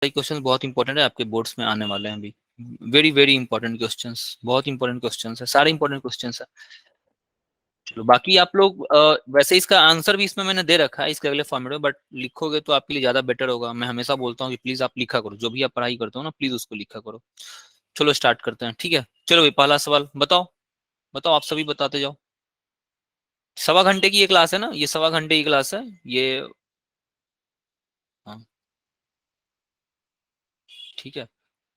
Question बहुत important है, आपके बोर्ड्स में आने वाले हैं अभी। वेरी वेरी इंपॉर्टेंट क्वेश्चंस, बहुत इंपॉर्टेंट क्वेश्चंस है, सारे इंपॉर्टेंट क्वेश्चंस है। चलो बाकी आप लोग वैसे इसका आंसर भी इसमें मैंने दे रखा है इसके अगले फॉर्मेट में, बट लिखोगे तो आपके लिए ज्यादा बेटर होगा। मैं हमेशा बोलता हूँ कि प्लीज आप लिखा करो, जो भी आप पढ़ाई करते हो ना प्लीज उसको लिखा करो। चलो स्टार्ट करते हैं, ठीक है। चलो भाई पहला सवाल बताओ, बताओ आप सभी बताते जाओ। 1.25 घंटे की ये क्लास है ना, ये 1.25 घंटे की क्लास है ये। हाँ ठीक है,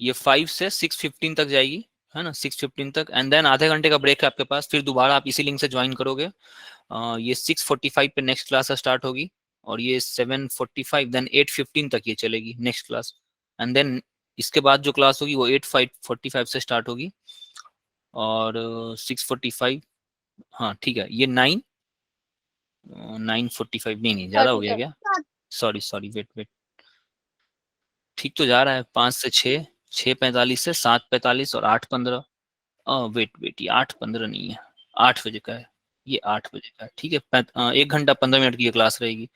ये 5 से 6:15 तक जाएगी, है ना, 6:15 तक। एंड देन आधे घंटे का ब्रेक है आपके पास, फिर दोबारा आप इसी लिंक से ज्वाइन करोगे। ये 6:45 पे नेक्स्ट क्लास स्टार्ट होगी, और ये 7:45 देन 8:15 तक ये चलेगी नेक्स्ट क्लास। एंड देन इसके बाद जो क्लास होगी वो 8:45 से स्टार्ट होगी, और 6:45, हाँ ठीक है, ये 9:45 नहीं ज्यादा हो गया क्या? सॉरी सॉरी, वेट वेट, ठीक तो जा रहा है। 5 से 6, 6:45 से 7:45 और 8:15। वेट वेट, ये 8:15 नहीं है, 8 बजे का है, ये 8 बजे का है, ठीक है। 1 घंटा 15 मिनट की ये क्लास रहेगी,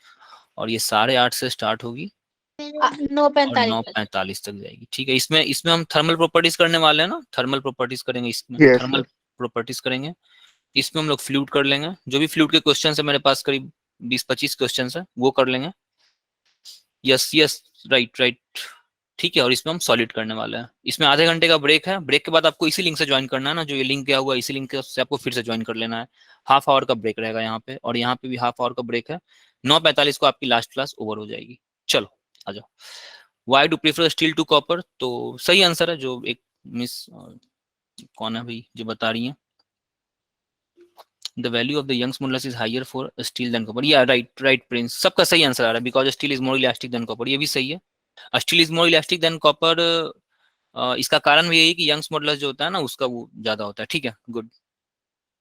और ये 8:30 से स्टार्ट होगी और 9:45 तक जाएगी, ठीक है। इसमें इसमें हम थर्मल प्रॉपर्टीज करने वाले हैं ना, थर्मल प्रॉपर्टीज करेंगे इसमें, Yes, थर्मल sir. प्रॉपर्टीज करेंगे। इसमें हम लोग फ्लूइड कर लेंगे, जो भी फ्लूइड के क्वेश्चन है मेरे पास करीब 20-25 क्वेश्चन है वो कर लेंगे। यस यस, राइट राइट, ठीक है। और इसमें हम सॉलिड करने वाले हैं। इसमें आधे घंटे का ब्रेक है, ब्रेक के बाद आपको इसी लिंक से ज्वाइन करना है ना, जो ये लिंक गया हुआ है इसी लिंक से आपको फिर से ज्वाइन कर लेना है। हाफ आवर का ब्रेक रहेगा यहाँ पे, और यहाँ पे भी हाफ आवर का ब्रेक है। 9:45 को आपकी लास्ट क्लास ओवर हो जाएगी। चलो आ जाओ। Why do prefer steel to copper, तो सही आंसर है जो एक मिस कौन है भाई जो बता रही है, the value of the Young's modulus is higher for steel than copper. या राइट राइट प्रिंस, सबका सही आंसर आ रहा है, because steel is more elastic than copper, ये भी सही है। Steel is more elastic than copper, इसका कारण भी यही है कि यंग्स मॉडुलस जो होता है ना उसका वो ज्यादा होता है, ठीक है। गुड,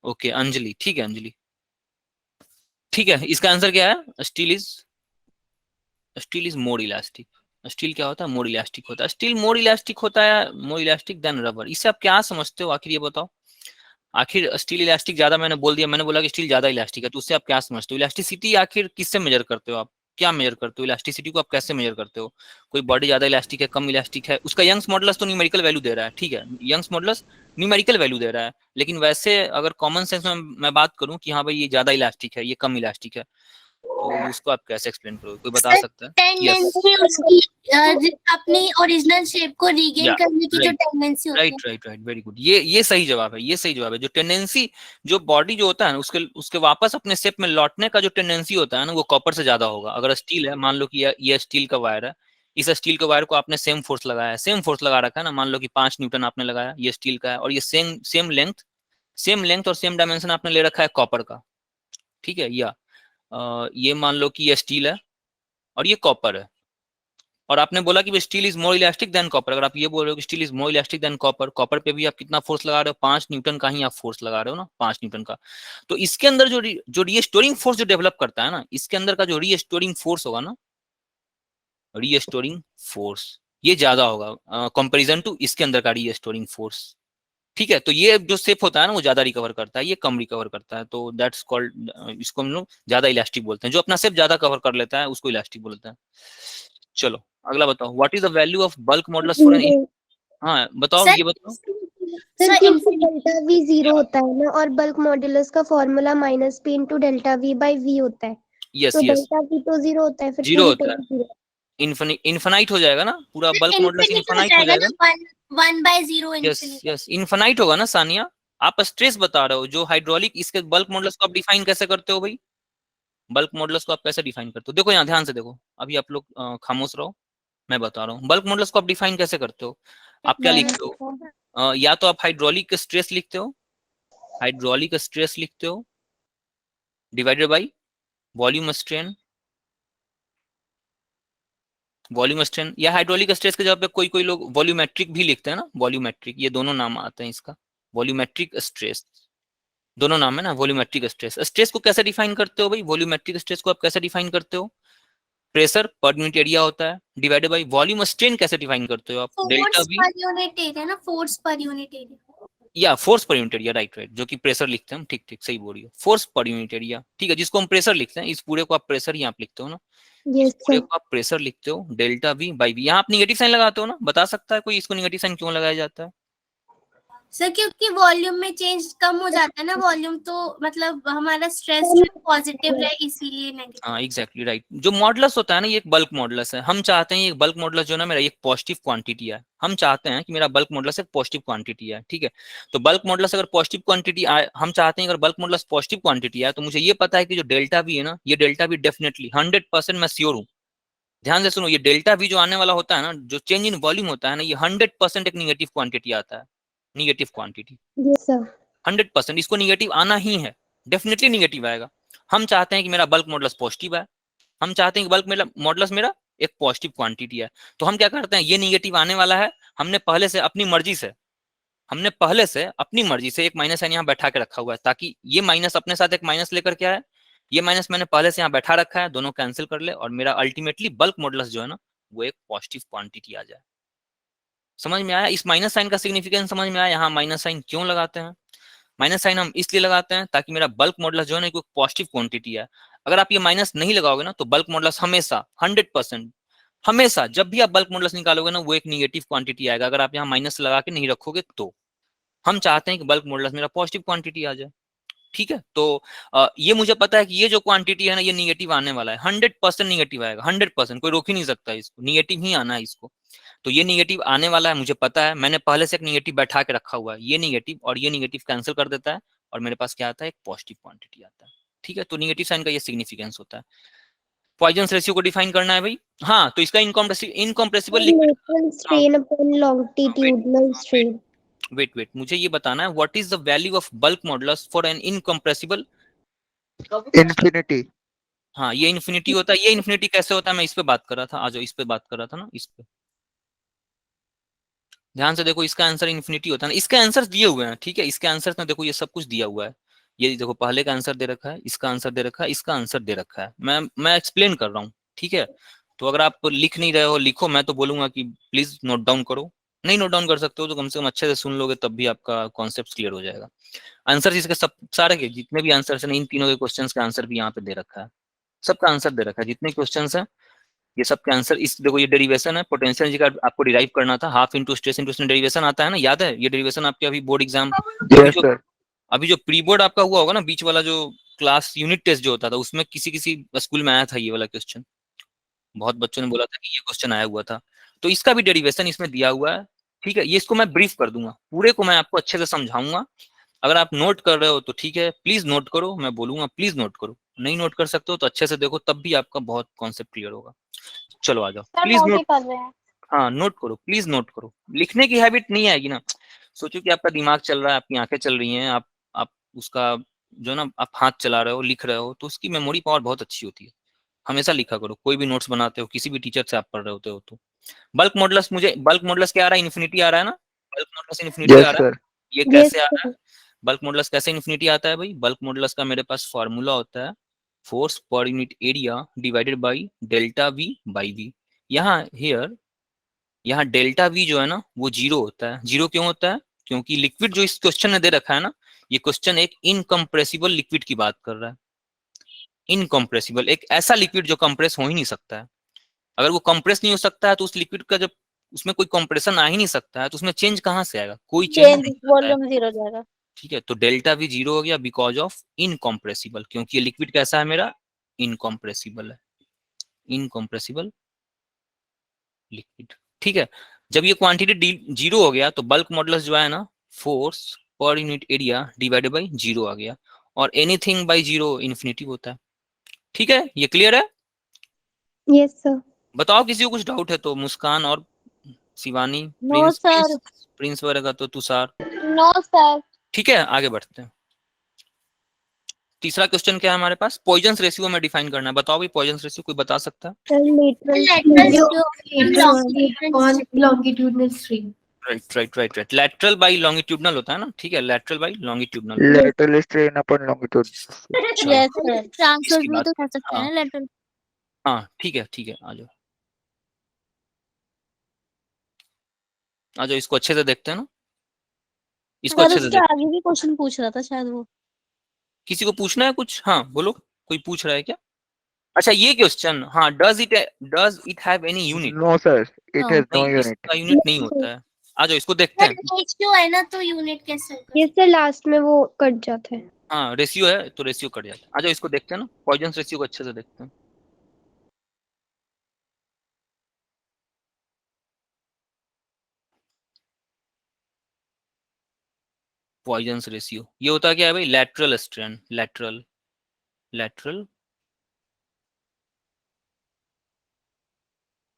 ओके अंजलि, ठीक है अंजलि, ठीक है। इसका आंसर क्या है? Steel is more elastic. Steel क्या होता है? मोर इलास्टिक होता है। स्टील मोर इलास्टिक होता है, मोर इलास्टिक देन रबर। इससे आप क्या समझते हो आखिर, ये बताओ। आखिर स्टील इलास्टिक ज्यादा, मैंने बोल दिया, मैंने बोला कि स्टील ज्यादा इलास्टिक है, तो उससे आप क्या समझते हो? इलास्टिसिटी आखिर किससे मेजर करते हो आप? क्या मेजर करते हो इलास्टिसिटी को? आप कैसे मेजर करते हो? कोई बॉडी ज्यादा इलास्टिक है, कम इलास्टिक है, उसका यंग्स मॉडुलस तो न्यूमेरिकल वैल्यू दे रहा है, ठीक है, यंग्स मॉडुलस न्यूमेरिकल वैल्यू दे रहा है। लेकिन वैसे अगर कॉमन सेंस में मैं बात करूं कि हाँ भाई ये ज्यादा इलास्टिक है, ये कम इलास्टिक है, तो उसको आप कैसे एक्सप्लेन करोगे? कोई बता सकता है? यस, टेंडेंसी उसकी अपनी ओरिजिनल शेप को या रीगेन करने की जो राइट टेंडेंसी होती है। Right right right, very good, ये सही जवाब है, ये सही जवाब है। जो टेंडेंसी, जो बॉडी जो होता है ना उसके उसके वापस अपने शेप में लौटने का जो टेंडेंसी होता है ना, वो कॉपर से ज्यादा होगा। अगर स्टील है, मान लो कि ये स्टील का वायर है, इस स्टील के वायर को आपने सेम फोर्स लगाया है, सेम फोर्स लगा रखा है ना, मान लो कि 5 न्यूटन आपने लगाया, ये स्टील का है, और ये सेम सेम लेंथ और सेम डायमेंशन आपने ले रखा है कॉपर का, ठीक है। या ये मान लो कि ये स्टील है और ये कॉपर है, और आपने बोला कि steel is more elastic than copper. अगर आप ये बोल रहे हो कि steel is more elastic than copper, copper पे भी आप कितना फोर्स लगा रहे हो? 5 न्यूटन का ही आप फोर्स लगा रहे हो ना, 5 न्यूटन का। तो इसके अंदर जो रीस्टोरिंग फोर्स जो डेवलप करता है ना, इसके अंदर का जो रीस्टोरिंग फोर्स होगा ना, रीस्टोरिंग फोर्स, ये ज्यादा होगा कंपेरिजन टू इसके अंदर का रीस्टोरिंग फोर्स, ठीक है। तो ये जो शेप होता है ना वो ज्यादा रिकवर करता है, ये कम रिकवर करता है, तो दैट्स कॉल्ड, इसको हम लोग ज्यादा इलास्टिक बोलते हैं। जो अपना शेप ज्यादा कवर कर लेता है उसको इलास्टिक बोलते हैं। चलो अगला बताओ, what is the value of bulk modulus for an, हाँ बताओ, सर ये बताओ। सर क्योंकि डेल्टा वी जीरो होता है ना, और बल्क मॉड्यूलस का formula -p into delta V by V होता है, यस तो यस, डेल्टा वी तो जीरो होता है, फिर जीरो पूरी होता है, टर्म जीरो। इन्फानाइट हो जाएगा ना, पूरा बल्क मॉडुलस इन्फिनिट हो इन्फानाइट हो जाएगा जाएगा। ना, 1/0 यस इन्फिनिट। यस, इन्फानाइट होगा ना सानिया। आप स्ट्रेस बता रहे हो जो हाइड्रोलिक, इसके बल्क मॉडुलस को आप डिफाइन कैसे करते हो भाई? बल्क मॉडुलस को आप कैसे डिफाइन करते हो? देखो यहाँ ध्यान से देखो, अभी आप लोग खामोश रहो, मैं बता रहा हूँ। बल्क मॉडुलस को आप डिफाइन कैसे करते हो? आप क्या लिखते हो? या तो आप हाइड्रोलिक स्ट्रेस लिखते हो, हाइड्रोलिक स्ट्रेस लिखते हो divided by volume strain, volume strain, या हाइड्रोलिक स्ट्रेस के जगह पे कोई कोई लोग वॉल्यूमेट्रिक भी लिखते हैं ना, वॉल्यूमेट्रिक, ये दोनों नाम आते हैं इसका, वॉल्यूमेट्रिक स्ट्रेस, दोनों नाम है ना, वॉल्यूमेट्रिक स्ट्रेस। स्ट्रेस को कैसे डिफाइन करते हो भाई? वॉल्यूमेट्रिक स्ट्रेस को आप कैसे डिफाइन करते हो? प्रेशर पर यूनिट एरिया होता है डिवाइडेड बाई वॉल्यूम स्ट्रेन, कैसे डिफाइन करते हो आप? डेल्टा फोर्स वी, पर यूनिट एरिया ना, फोर्स पर यूनिट एरिया। या फोर्स पर यूनिट एरिया, राइट राइट, जो कि प्रेशर लिखते हैं हम, ठीक ठीक सही बोल रही हो, फोर्स पर यूनिट एरिया, ठीक है, जिसको हम प्रेशर लिखते हैं, इस पूरे को आप प्रेशर ही आप लिखते हो ना। यस पूरे सर। को आप प्रेशर लिखते हो डेल्टा वी बाई वी। यहाँ आप निगेटिव साइन लगाते हो ना, बता सकता है कोई इसको निगेटिव साइन क्यों लगाया जाता है? सर क्योंकि वॉल्यूम में चेंज कम हो जाता है ना, वॉल्यूम तो मतलब हमारा स्ट्रेस पॉजिटिव रहे इसीलिए नेगेटिव। हाँ एग्जैक्टली राइट। जो मॉडुलस होता है ना, ये एक बल्क मॉडुलस है। हम चाहते हैं ये बल्क मॉडुलस जो है ना मेरा एक पॉजिटिव क्वांटिटी है। हम चाहते हैं कि मेरा बल्क मॉडुलस एक पॉजिटिव क्वांटिटी है, ठीक है। तो बल्क मॉडुलस अगर पॉजिटिव क्वांटिटी आए, हम चाहते हैं अगर बल्क मॉडुलस पॉजिटिव क्वांटिटी है, तो मुझे ये पता है कि जो डेल्टा वी है ना, ये डेल्टा वी डेफिनेटली 100% मैं श्योर हूँ। ध्यान से सुनो, ये डेल्टा वी जो आने वाला होता है ना, जो चेंज इन वॉल्यूम होता है ना, ये 100% एक निगेटिव क्वांटिटी आता है। Negative quantity yes sir. 100%, इसको निगेटिव आना ही है, डेफिनेटली निगेटिव आएगा। हम चाहते हैं कि मेरा बल्क मॉडुलस पॉजिटिव है, हम चाहते हैं कि बल्क मेरा मॉडुलस मेरा एक पॉजिटिव क्वांटिटी है। तो हम क्या करते हैं, ये निगेटिव आने वाला है, हमने पहले से अपनी मर्जी से, हमने पहले से अपनी मर्जी से एक माइनस साइन यहाँ बैठा के रखा हुआ है, ताकि ये माइनस अपने साथ एक माइनस लेकर के आए। ये माइनस मैंने पहले से यहाँ बैठा रखा है, दोनों कैंसिल कर ले, और मेरा अल्टीमेटली बल्क मॉडुलस जो है ना, वो एक पॉजिटिव क्वांटिटी आ जाए। समझ में आया? इस माइनस साइन का सिग्निफिकेंस समझ में आया? यहाँ माइनस साइन क्यों लगाते हैं? माइनस साइन हम इसलिए लगाते हैं ताकि मेरा बल्क मॉडुलस जो है ना, कोई पॉजिटिव क्वांटिटी है। अगर आप ये माइनस नहीं लगाओगे ना, तो बल्क मॉडुलस हमेशा 100%, हमेशा जब भी आप बल्क मॉडुलस निकालोगे ना, वो एक निगेटिव क्वांटिटी आएगा, अगर आप यहाँ माइनस लगा के नहीं रखोगे तो। हम चाहते हैं कि बल्क मॉडुलस मेरा पॉजिटिव क्वांटिटी आ जाए, ठीक है। तो ये मुझे पता है कि ये जो क्वांटिटी है ना, ये निगेटिव आने वाला है, 100% निगेटिव आएगा, 100%, कोई रोक ही नहीं सकता इसको, निगेटिव ही आना है इसको। तो ये निगेटिव आने वाला है, मुझे पता है, मैंने पहले से एक निगेटिव बैठा के रखा हुआ है। ये निगेटिव और ये निगेटिव कैंसिल कर देता है, और मेरे पास क्या आता है, एक पॉजिटिव क्वांटिटी आता है, ठीक है। तो निगेटिव साइन का ये सिग्निफिकेंस होता है। पॉइजन रेशियो को डिफाइन करना है भाई। हाँ, तो इसका incompressible liquid, lateral strain upon longitudinal strain. Wait मुझे ये बताना है, what is the value of bulk modulus for an incompressible? Infinity. हाँ, ये इन्फिनिटी होता है। ये इन्फिनिटी कैसे होता है, मैं इस पे बात कर रहा था, आ जाओ इस पे बात कर रहा था ना, इस पे ध्यान से देखो। इसका आंसर इन्फिनिटी होता है ना, इसके आंसर दिए हुए हैं, ठीक है। इसके आंसर में देखो, ये सब कुछ दिया हुआ है। ये देखो, पहले का आंसर दे रखा है, इसका आंसर दे रखा है, इसका आंसर दे रखा है। मैं एक्सप्लेन कर रहा हूँ, ठीक है। तो अगर आप लिख नहीं रहे हो, लिखो, मैं तो बोलूंगा कि प्लीज नोट डाउन करो। नहीं नोट डाउन कर सकते हो तो कम से कम अच्छे से सुन लोगे, तब भी आपका कॉन्सेप्ट क्लियर हो जाएगा। आंसर इसके सब सारे के जितने भी आंसर है, इन तीनों के क्वेश्चन का आंसर भी यहाँ पे दे रखा है। सबका आंसर दे रखा है, जितने क्वेश्चन है ये सब के आंसर। इस देखो, ये डेरिवेशन है, पोटेंशियल एनर्जी का आपको डिराइव करना था। Half into stress into derivation आता है ना, याद है? ये डेरिवेशन आपके अभी बोर्ड एग्जाम, अभी जो प्री बोर्ड आपका हुआ होगा ना, बीच वाला जो क्लास यूनिट टेस्ट जो होता था, उसमें किसी किसी स्कूल में आया था ये वाला क्वेश्चन। बहुत बच्चों ने बोला था कि ये क्वेश्चन आया हुआ था। तो इसका भी डेरिवेशन इसमें दिया हुआ है, ठीक है। ये इसको मैं ब्रीफ कर दूंगा, पूरे को मैं आपको अच्छे से समझाऊंगा। अगर आप नोट कर रहे हो तो ठीक है, प्लीज नोट करो, मैं बोलूंगा प्लीज नोट करो। नहीं नोट कर सकते हो तो अच्छे से देखो, तब भी आपका बहुत कॉन्सेप्ट क्लियर होगा। चलो आ जाओ, प्लीज नोट कर रहे हैं। हाँ नोट करो, प्लीज नोट करो। लिखने की हैबिट नहीं आएगी ना, सोचो कि आपका दिमाग चल रहा है, आपकी आंखें चल रही हैं, आप उसका जो ना, आप हाथ चला रहे हो, लिख रहे हो, तो उसकी मेमोरी पावर बहुत अच्छी होती है। हमेशा लिखा करो, कोई भी नोट्स बनाते हो, किसी भी टीचर से आप पढ़ रहे होते हो तो। बल्क मॉडुलस, मुझे बल्क मॉडुलस क्या आ रहा है, इन्फिनिटी आ रहा है ना, बल्क मॉडुलस इन्फिनिटी आ रहा है। ये यस कैसे आ रहा सर। है, बल्क मॉडुलस कैसे इन्फिनिटी आता है भाई? बल्क मॉडुलस का मेरे पास फॉर्मूला होता है, फोर्स पर unit area divided by delta V by V. यहाँ डेल्टा वी जो है ना, वो 0 होता है। 0 क्यों होता है? क्योंकि लिक्विड जो इस क्वेश्चन में दे रखा है ना, ये क्वेश्चन एक इनकम्प्रेसिबल लिक्विड की बात कर रहा है। इनकम्प्रेसिबल, एक ऐसा लिक्विड जो कंप्रेस हो ही नहीं सकता है। अगर वो कंप्रेस नहीं हो सकता है, तो उस लिक्विड का जब उसमें कोई कंप्रेशन आ ही नहीं सकता है, तो उसमें चेंज कहाँ से आएगा? कोई चेंज नहीं आता है, वॉल्यूम जीरो जाएगा। ठीक है। तो डेल्टा वी 0 हो गया बिकॉज ऑफ इनकम्प्रेसिबल, क्योंकि ये लिक्विड कैसा है मेरा, इनकम्प्रेसिबल है, इनकम्प्रेसिबल लिक्विड, ठीक है। जब ये क्वांटिटी 0 हो गया, तो बल्क मॉडुलस जो है ना, फोर्स पर यूनिट एरिया डिवाइडेड बाई 0 आ गया, और एनीथिंग बाई 0 इन्फिनिटी होता है, ठीक है। ये क्लियर है? Yes sir. बताओ किसी को कुछ डाउट है तो, मुस्कान और शिवानी, नो सर। प्रिंस वगैरह, तो तुषार, नो सर। ठीक है। आगे बढ़ते हैं। तीसरा क्वेश्चन क्या है हमारे पास, पॉइजन रेशियो में डिफाइन करना है। बताओ भाई, पॉइजन रेशियो कोई बता सकता है? Longitudinal strain. Right, lateral by longitudinal होता है ना, ठीक है, lateral by longitudinal. Lateral strain upon longitude. Yes sir, transverse इसकी भी बात, तो कह सकते हैं हाँ ना, लेटरल। हाँ, ठीक है, आ जाओ आ जाओ, इसको अच्छे से देखते हैं ना, इसको सर अच्छे से उसके देखते हैं। आगे भी क्वेश्चन पूछ रहा था शायद वो। किसी को पूछना है कुछ? हाँ बोलो, कोई पूछ रहा है क्या? अच्छा ये क्वेश्चन, हाँ, does it have any unit? No, sir. It No. has no नहीं, unit. इसका यूनिट नहीं होता है। आ जाओ इसको देखते सर हैं। रेशियो है ना, तो यूनिट कैसे होगा? ये सर लास्ट में वो कट जाता है। हाँ रेशियो है तो रेशियो कट जाता है। आ जाओ इसको देखते हैं ना, पॉइजन रेशियो को अच्छे से देखते हैं। पॉइजन रेशियो ये होता क्या है भाई? Lateral strain, lateral lateral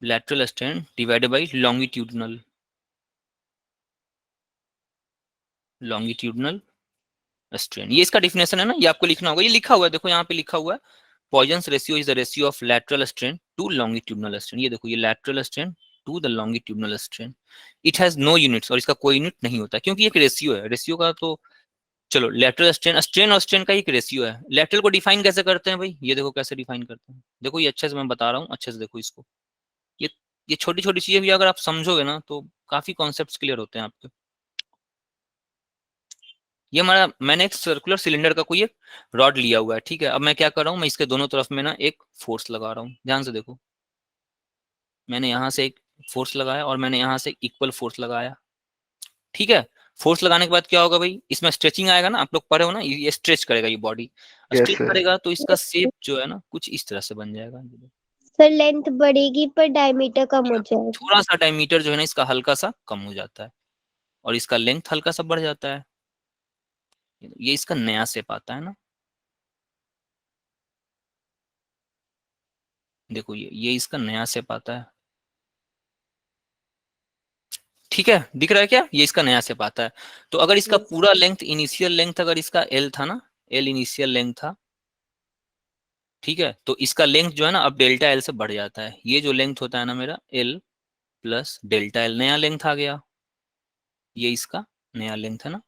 lateral strain divided by longitudinal longitudinal strain. ये इसका डिफिनेशन है ना, ये आपको लिखना होगा, ये लिखा हुआ है, देखो यहाँ पे लिखा हुआ है, Poisson ratio is the ratio of lateral strain to longitudinal strain. ये देखो, ये lateral strain to the longitudinal strain. It has no units, और इसका कोई यूनिट नहीं होता क्योंकि एक रेशियो है। रेशियो का तो चलो, लेटरल स्ट्रेन, स्ट्रेन और स्ट्रेन का एक रेशियो है। लेटरल को डिफाइन कैसे करते हैं भाई? ये देखो कैसे डिफाइन करते हैं, देखो ये अच्छे से मैं बता रहा हूँ, अच्छे से देखो इसको। ये ये छोटी छोटी चीजें भी अगर आप समझोगे ना तो काफी कॉन्सेप्ट्स क्लियर होते हैं आपके। ये हमारा, मैंने एक सर्कुलर सिलेंडर का कोई एक रॉड लिया हुआ है, ठीक है। अब मैं क्या कर रहा हूँ, मैं इसके दोनों तरफ में ना एक फोर्स लगा रहा हूँ, ध्यान से देखो। मैंने यहाँ से एक फोर्स लगाया और मैंने यहाँ से इक्वल फोर्स लगाया, ठीक है। फोर्स लगाने के बाद क्या होगा भाई? इसमें स्ट्रेचिंग आएगा ना, आप लोग पढ़े हो ना, ये स्ट्रेच करेगा, ये बॉडी Yes, स्ट्रेच sir. करेगा तो इसका शेप जो है ना कुछ इस तरह से बन जाएगा। सर लेंथ बढ़ेगी पर डायमीटर कम हो जाएगा। थोड़ा सा डायमीटर जो है ना इसका हल्का सा कम हो जाता है और इसका लेंथ हल्का सा बढ़ जाता है। ये इसका नया शेप आता है ना, देखो ये इसका नया शेप आता है, ठीक है। दिख रहा है क्या? ये इसका नया शेप आता है। तो अगर इसका पूरा लेंथ, इनिशियल लेंथ अगर इसका एल था ना, एल इनिशियल लेंथ था, ठीक है, तो इसका लेंथ जो है ना अब डेल्टा एल से बढ़ जाता है। ये जो लेंथ होता है ना मेरा, एल प्लस डेल्टा एल, नया लेंथ आ गया, ये इसका नया लेंथ है ना,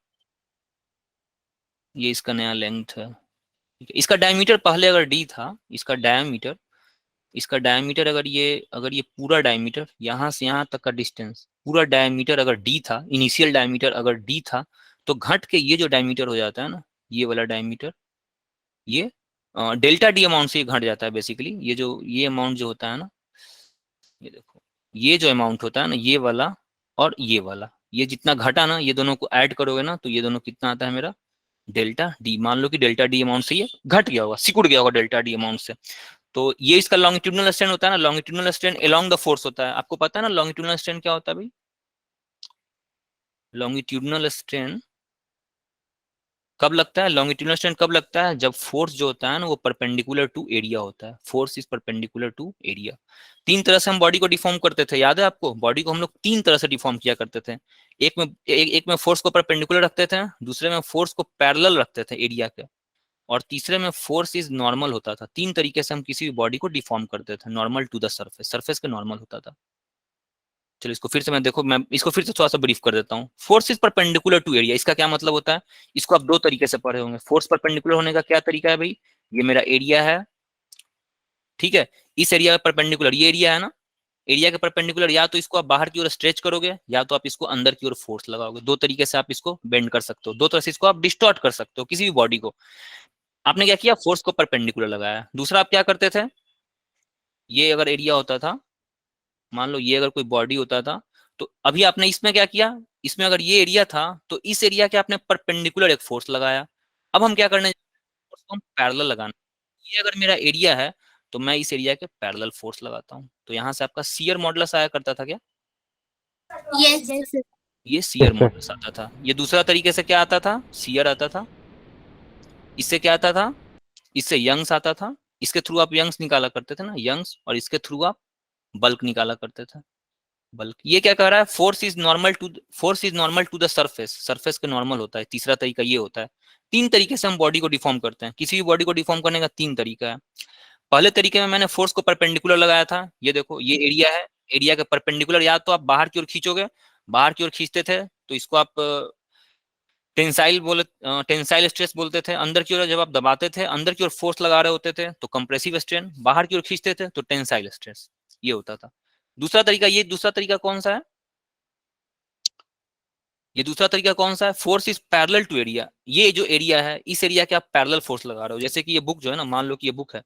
ये इसका नया लेंथ है, ठीक है। इसका डायमीटर पहले अगर डी था, इसका डायमीटर अगर ये पूरा डायमीटर यहाँ से यहाँ तक का डिस्टेंस, पूरा डायमीटर अगर डी था, इनिशियल डायमीटर अगर डी था, तो घट के ये जो डायमीटर हो जाता है ना, ये वाला डायमीटर, ये डेल्टा डी अमाउंट से घट जाता है बेसिकली। ये अमाउंट जो होता है ना, ये देखो, ये जो अमाउंट होता है ना, ये वाला और ये वाला, ये जितना घटा ना, ये दोनों को ऐड करोगे ना तो ये दोनों कितना आता है मेरा? Delta D. मान लो कि डेल्टा डी अमाउंट से ये घट गया होगा, सिकुड़ गया होगा डेल्टा डी अमाउंट से, तो ये इसका लॉन्गिट्यूडनल स्ट्रेन होता है ना। Longitudinal strain along the force होता है। आपको पता है ना लॉन्गिट्यूडनल स्ट्रेन क्या होता है भाई? लॉन्गिट्यूडनल स्ट्रेन कब लगता है? लॉन्गिट्यूडनल स्ट्रेन कब लगता है? जब फोर्स जो होता है ना वो परपेंडिकुलर टू एरिया होता है। Force is perpendicular to area. तीन तरह से हम बॉडी को डिफॉर्म करते थे, याद है आपको? बॉडी को हम लोग तीन तरह से डिफॉर्म किया करते थे। एक में फोर्स को परपेंडिकुलर रखते थे, दूसरे में फोर्स को पैरेलल रखते थे एरिया के, और तीसरे में फोर्स इज नॉर्मल होता था। तीन तरीके से हम किसी भी बॉडी को डिफॉर्म करते थे। Normal to the surface, surface के नॉर्मल होता था। चलो इसको फिर से मैं इसको फिर से थोड़ा सा ब्रीफ कर देता हूँ। Force is perpendicular to area, इसका क्या मतलब होता है? इसको आप दो तरीके से पढ़े होंगे। फोर्स परपेंडिकुलर होने का क्या तरीका है भाई? ये मेरा एरिया है, ठीक है, इस एरिया का परपेंडिकुलर ये एरिया है ना, एरिया के परपेंडिकुलर या तो इसको आप बाहर की ओर स्ट्रेच करोगे या तो आप इसको अंदर की ओर फोर्स लगाओगे। दो तरीके से आप इसको बेंड कर सकते हो, दो तरह से इसको आप डिस्टॉर्ट कर सकते हो किसी भी बॉडी को। आपने क्या किया? फोर्स को परपेंडिकुलर लगाया। दूसरा आप क्या करते थे? ये अगर एरिया होता था, मान लो ये अगर कोई बॉडी होता था, तो अभी आपने इसमें क्या किया? इसमें अगर ये एरिया था तो इस एरिया के आपने परपेंडिकुलर एक फोर्स लगाया। अब हम क्या करने, फोर्स को हम पैरेलल लगाना। ये अगर मेरा एरिया है तो मैं इस एरिया के पैरेलल फोर्स लगाता हूँ, तो यहाँ से आपका शियर मॉडुलस आया करता था क्या? यस। ये शियर मॉडुलस आता था। ये दूसरा तरीके से क्या आता था? शियर आता था। इससे क्या आता था? इससे यंग्स आता था। इसके थ्रू आप यंग्स निकाला करते थे ना, यंग्स, और इसके थ्रू आप बल्क निकाला करते थे, बल्क। ये क्या कह रहा है? Force is normal to the surface, surface के नॉर्मल होता है। तीसरा तरीका ये होता है। तीन तरीके से हम बॉडी को डिफॉर्म करते हैं। किसी भी बॉडी को डिफॉर्म करने का तीन तरीका है। पहले तरीके में मैंने फोर्स को परपेंडिकुलर लगाया था। ये देखो, ये एरिया है, एरिया के परपेंडिकुलर या तो आप बाहर की ओर खींचोगे, बाहर की ओर खींचते थे तो इसको आप टेंसाइल स्ट्रेस बोलते थे। अंदर की ओर जब आप दबाते थे, अंदर की ओर फोर्स लगा रहे होते थे तो कंप्रेसिव स्ट्रेन, बाहर की ओर खींचते थे तो टेंसाइल स्ट्रेस, ये होता था। दूसरा तरीका, ये दूसरा तरीका कौन सा है? ये दूसरा तरीका कौन सा है? Force is parallel to area. ये जो एरिया है, इस एरिया के आप पैरेलल फोर्स लगा रहे हो। जैसे कि ये बुक जो है ना, मान लो कि ये बुक है,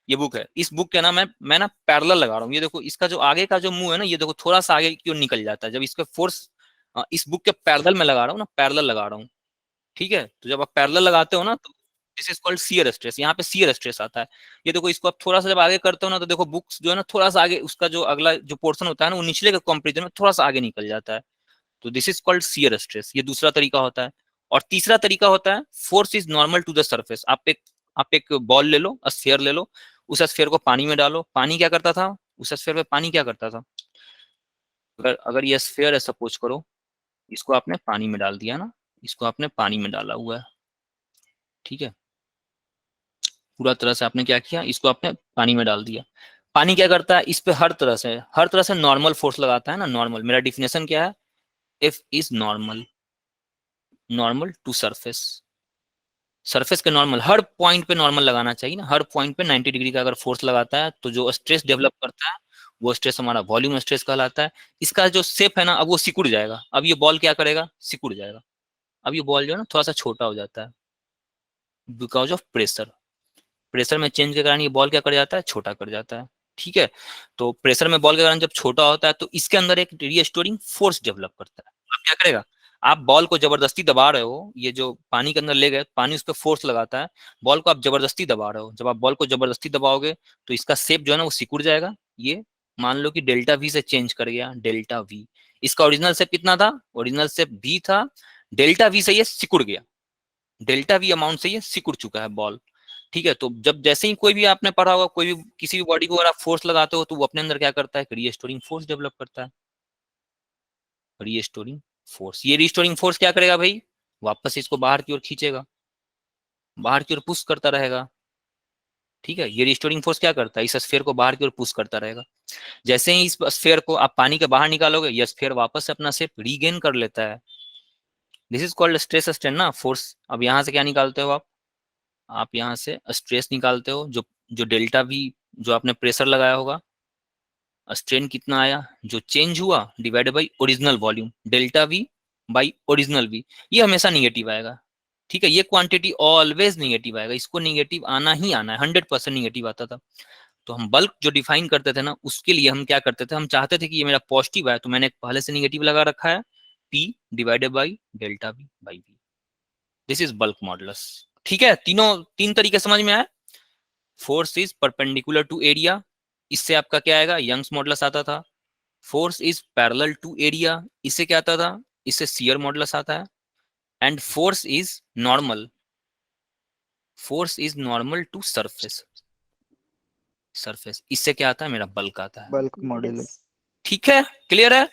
ये बुक है, इस बुक के ना मैं ना पैरेलल लगा रहा हूँ, ये देखो इसका जो आगे का जो मुंह है ना, ये देखो थोड़ा सा आगे की ओर निकल जाता है, जब इसका फोर्स इस बुक के पैरेलल में लगा रहा हूँ ना, पैरेलल लगा रहा हूँ, ठीक है। तो जब आप पैरेलल लगाते हो ना तो this is called shear stress, यहाँ पे शियर स्ट्रेस आता है। ये देखो इसको आप थोड़ा सा जब आगे करते हो ना, तो देखो बुक्स जो है ना थोड़ा सा आगे, उसका जो अगला जो पोर्शन होता है ना वो निचले के कंपेरिजन में थोड़ा सा आगे निकल जाता है, तो this is called shear stress. ये दूसरा तरीका होता है। और तीसरा तरीका होता है force is normal to the surface. आप एक बॉल ले लो, स्फीयर ले लो, उस स्फीयर को पानी में डालो, पानी क्या करता था, उस स्फीयर में पानी क्या करता था, अगर ये स्फीयर है सपोज करो, इसको आपने पानी में डाल दिया ना, इसको आपने पानी में डाला हुआ है, ठीक है, पूरा तरह से आपने क्या किया, इसको आपने पानी में डाल दिया। पानी क्या करता है, इस पे हर तरह से नॉर्मल फोर्स लगाता है ना, नॉर्मल, मेरा डिफिनेशन क्या है, F is normal to surface. Surface के नॉर्मल, हर पॉइंट पे नॉर्मल लगाना चाहिए ना, हर पॉइंट पे 90 डिग्री का अगर फोर्स लगाता है तो जो स्ट्रेस डेवलप करता है वो स्ट्रेस हमारा वॉल्यूम स्ट्रेस कहलाता है। इसका जो शेप है ना, अब वो सिकुड़ जाएगा, अब ये बॉल क्या करेगा, सिकुड़ जाएगा, अब ये बॉल जो है ना थोड़ा सा छोटा हो जाता है बिकॉज ऑफ प्रेशर में चेंज के कारण ये बॉल क्या कर जाता है, छोटा कर जाता है, ठीक है। तो प्रेशर में बॉल के कारण जब छोटा होता है तो इसके अंदर एक रीस्टोरिंग फोर्स डेवलप करता है। अब क्या करेगा, आप बॉल को जबरदस्ती दबा रहे हो, ये जो पानी के अंदर ले गए, पानी उस पर फोर्स लगाता है, बॉल को आप जबरदस्ती दबा रहे हो, जब आप बॉल को जबरदस्ती दबाओगे तो इसका शेप जो है ना वो सिकुड़ जाएगा। ये मान लो कि डेल्टा वी से चेंज कर गया, डेल्टा वी, इसका ओरिजिनल शेप कितना था, ओरिजिनल शेप भी था, डेल्टा वी से ये सिकुड़ गया, डेल्टा वी अमाउंट से ये सिकुड़ चुका है बॉल, ठीक है। तो जब जैसे ही कोई भी आपने पढ़ा होगा, कोई भी किसी भी बॉडी को अगर आप फोर्स लगाते हो तो वो अपने अंदर क्या करता है, रीस्टोरिंग फोर्स डेवलप करता है, रीस्टोरिंग फोर्स। ये रीस्टोरिंग फोर्स क्या करेगा भाई, वापस इसको बाहर की ओर खींचेगा, बाहर की ओर पुश करता रहेगा, ठीक है। ये रीस्टोरिंग फोर्स क्या करता है, इस स्फीयर को बाहर की ओर पुश करता रहेगा। जैसे ही इस स्फीयर को आप पानी के बाहर निकालोगे, ये स्फीयर वापस से अपना शेप रीगेन कर लेता है। This is called stress strain ना, फोर्स। अब यहाँ से क्या निकालते हो आप यहाँ से स्ट्रेस निकालते हो, जो डेल्टा वी जो आपने प्रेशर लगाया होगा, स्ट्रेन कितना आया, जो चेंज हुआ divided by original volume, delta V by original V, ये हमेशा निगेटिव आएगा, ठीक है। ये क्वांटिटी ऑलवेज निगेटिव आएगा, इसको निगेटिव आना ही आना है, 100% निगेटिव आता था। तो हम बल्क जो डिफाइन करते थे ना, उसके लिए हम क्या करते थे, हम चाहते थे कि ये मेरा पॉजिटिव है, तो मैंने पहले से निगेटिव लगा रखा है, P divided by delta V by V, this is bulk modulus, ठीक है। तीन तरीके समझ में आए। Force is perpendicular to area, इससे आपका क्या आएगा, यंग्स मॉडुलस आता था। Force is parallel to area, इससे क्या आता था, इससे शियर मॉडुलस आता है। And force is normal to surface, इससे क्या आता है, मेरा बल्क आता है, बल्क मॉड्यूलस। ठीक है, क्लियर है,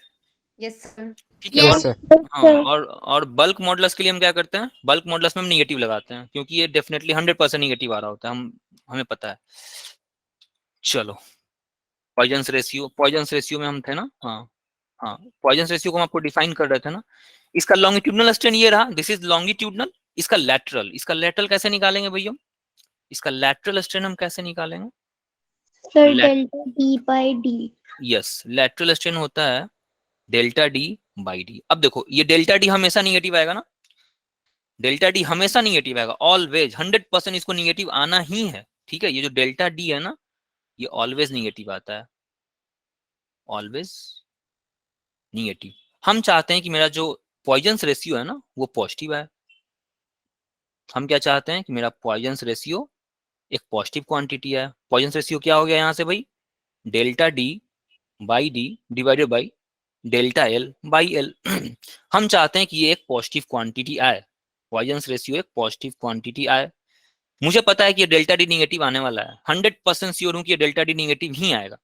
यस सर। ठीक है। Yes, हाँ, और बल्क मॉडुलस के लिए हम क्या करते हैं, बल्क मॉडुलस में हम निगेटिव लगाते हैं, क्योंकि ये डेफिनेटली 100% निगेटिव आ रहा होता है, हमें पता है। चलो, पॉइजन्स रेशियो में हम थे ना, हाँ हाँ, पॉइजन्स रेशियो को हम आपको डिफाइन कर रहे थे ना। इसका लॉन्गिट्यूडनल स्ट्रेन ये रहा, दिस इज लॉन्गिट्यूडनल। इसका लेटरल कैसे निकालेंगे भैया, इसका लेटरल स्ट्रेन हम कैसे निकालेंगे, sir delta D by D. Yes, lateral strain होता है डेल्टा डी बाई डी। अब देखो ये डेल्टा डी हमेशा निगेटिव आएगा ना, डेल्टा डी हमेशा निगेटिव आएगा, ऑलवेज 100% इसको निगेटिव आना ही है, ठीक है। ये जो डेल्टा डी है ना, ये ऑलवेज निगेटिव आता है, ऑलवेज निगेटिव। हम चाहते हैं कि मेरा जो पॉइजन्स रेशियो है ना वो पॉजिटिव है, हम क्या चाहते हैं कि मेरा पॉइजन्स रेशियो एक पॉजिटिव क्वांटिटी है। पॉइजन्स रेशियो क्या हो गया यहाँ से भाई, delta D by D divided by delta L by L. हम चाहते हैं कि ये एक पॉजिटिव क्वांटिटी आए, पॉइजन्स रेशियो एक पॉजिटिव क्वांटिटी आए। मुझे पता है कि ये डेल्टा डी निगेटिव आने वाला है, 100% श्योर हूं कि ये डेल्टा डी निगेटिव ही आएगा,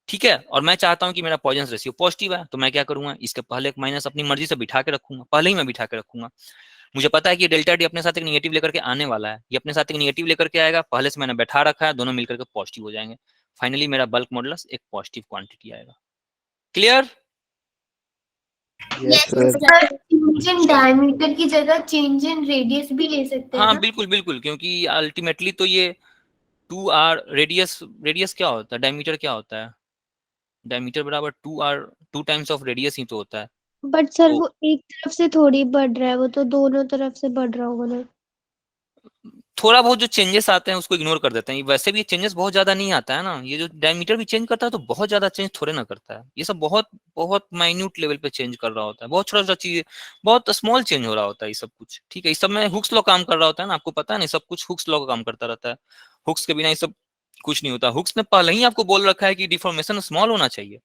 ठीक है। और मैं चाहता हूं कि मेरा पॉइजन्स रेशियो पॉजिटिव है, तो मैं क्या करूंगा, इसके पहले एक माइनस अपनी मर्जी से बिठा के रखूंगा, पहले ही मैं बिठा के रखूंगा। मुझे पता है कि ये डेल्टा डी अपने साथ एक निगेटिव लेकर के आने वाला है, ये अपने साथ एक निगेटिव लेकर के आएगा, पहले से मैंने बैठा रखा है, दोनों मिलकर के पॉजिटिव हो जाएंगे। फाइनली मेरा बल्क मॉडुलस एक पॉजिटिव क्वांटिटी आएगा, clear. Yes sir. Sir change in diameter की जगह चेंज इन रेडियस भी ले सकते हैं हाँ ना? बिल्कुल बिल्कुल, क्योंकि अल्टीमेटली तो ये 2r रेडियस क्या होता है, डायमीटर क्या होता है, डायमीटर बराबर 2r, 2 टाइम्स ऑफ रेडियस ही तो होता है। बट सर तो वो एक तरफ से थोड़ी बढ़ रहा है, वो तो दोनों तरफ से बढ़ रहा होगा ना। थोड़ा बहुत जो चेंजेस आते हैं उसको इग्नोर कर देते हैं, वैसे भी चेंजेस बहुत ज्यादा नहीं आता है ना, ये जो डायमीटर भी चेंज करता है तो बहुत ज्यादा चेंज थोड़े ना करता है, ये सब बहुत बहुत माइन्यूट लेवल पे चेंज कर रहा होता है, बहुत छोटा छोटा चीज, बहुत स्मॉल चेंज हो रहा होता है ये सब कुछ, ठीक है। इस सब में हुक्स लॉ काम कर रहा होता है ना, आपको पता है नहीं, सब कुछ हुक्स लॉ का काम करता रहता है, हुक्स के बिना ये सब कुछ नहीं होता। हुक्स ने पहले ही आपको बोल रखा है कि डिफॉर्मेशन स्मॉल होना चाहिए।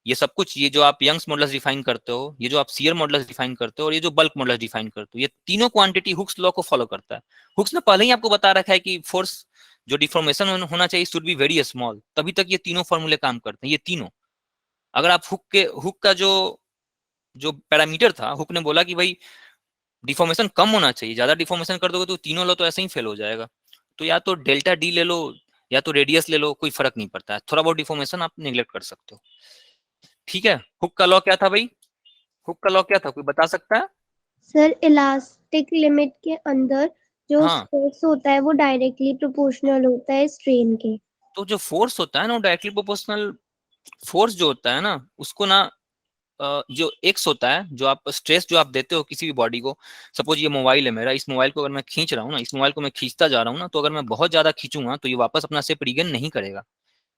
ये सब कुछ, ये जो आप यंग्स मॉडुलस डिफाइन करते हो, ये जो आप शियर मॉडुलस डिफाइन करते हो, और ये जो बल्क मॉडुलस डिफाइन करते हो, ये तीनों क्वांटिटी हुक्स लॉ को फॉलो करता है। हुक्स ने पहले ही आपको बता रखा है कि फोर्स जो डिफॉर्मेशन होना चाहिए शुड बी वेरी स्मॉल, तभी तक ये तीनों फॉर्मूले काम करते हैं, ये तीनों। अगर आप हुक का जो जो पैरामीटर था, हुक ने बोला कि भाई डिफॉर्मेशन कम होना चाहिए, ज्यादा डिफॉर्मेशन कर दोगे तो तीनों लॉ तो ऐसे ही फेल हो जाएगा। तो या तो डेल्टा डी ले लो या तो रेडियस ले लो, कोई फर्क नहीं पड़ता है, थोड़ा बहुत डिफॉर्मेशन आप निगलेक्ट कर सकते हो, ठीक है। हुक का लॉ क्या था भाई, हुक का लॉ क्या था, कोई बता सकता है? सर इलास्टिक लिमिट के अंदर जो हाँ, फोर्स होता है वो डायरेक्टली प्रोपोर्शनल होता है स्ट्रेन के। तो जो फोर्स होता है ना, वो डायरेक्टली प्रोपोर्शनल, फोर्स जो होता है ना उसको ना जो एक्स होता है, जो आप स्ट्रेस जो आप देते हो किसी भी बॉडी को, सपोज ये मोबाइल है मेरा, इस मोबाइल को अगर मैं खींच रहा हूँ ना, इस मोबाइल को मैं खींचता जा रहा हूँ ना, तो अगर मैं बहुत ज्यादा खींचूंगा तो ये वापस अपना शेप रीगेन नहीं करेगा,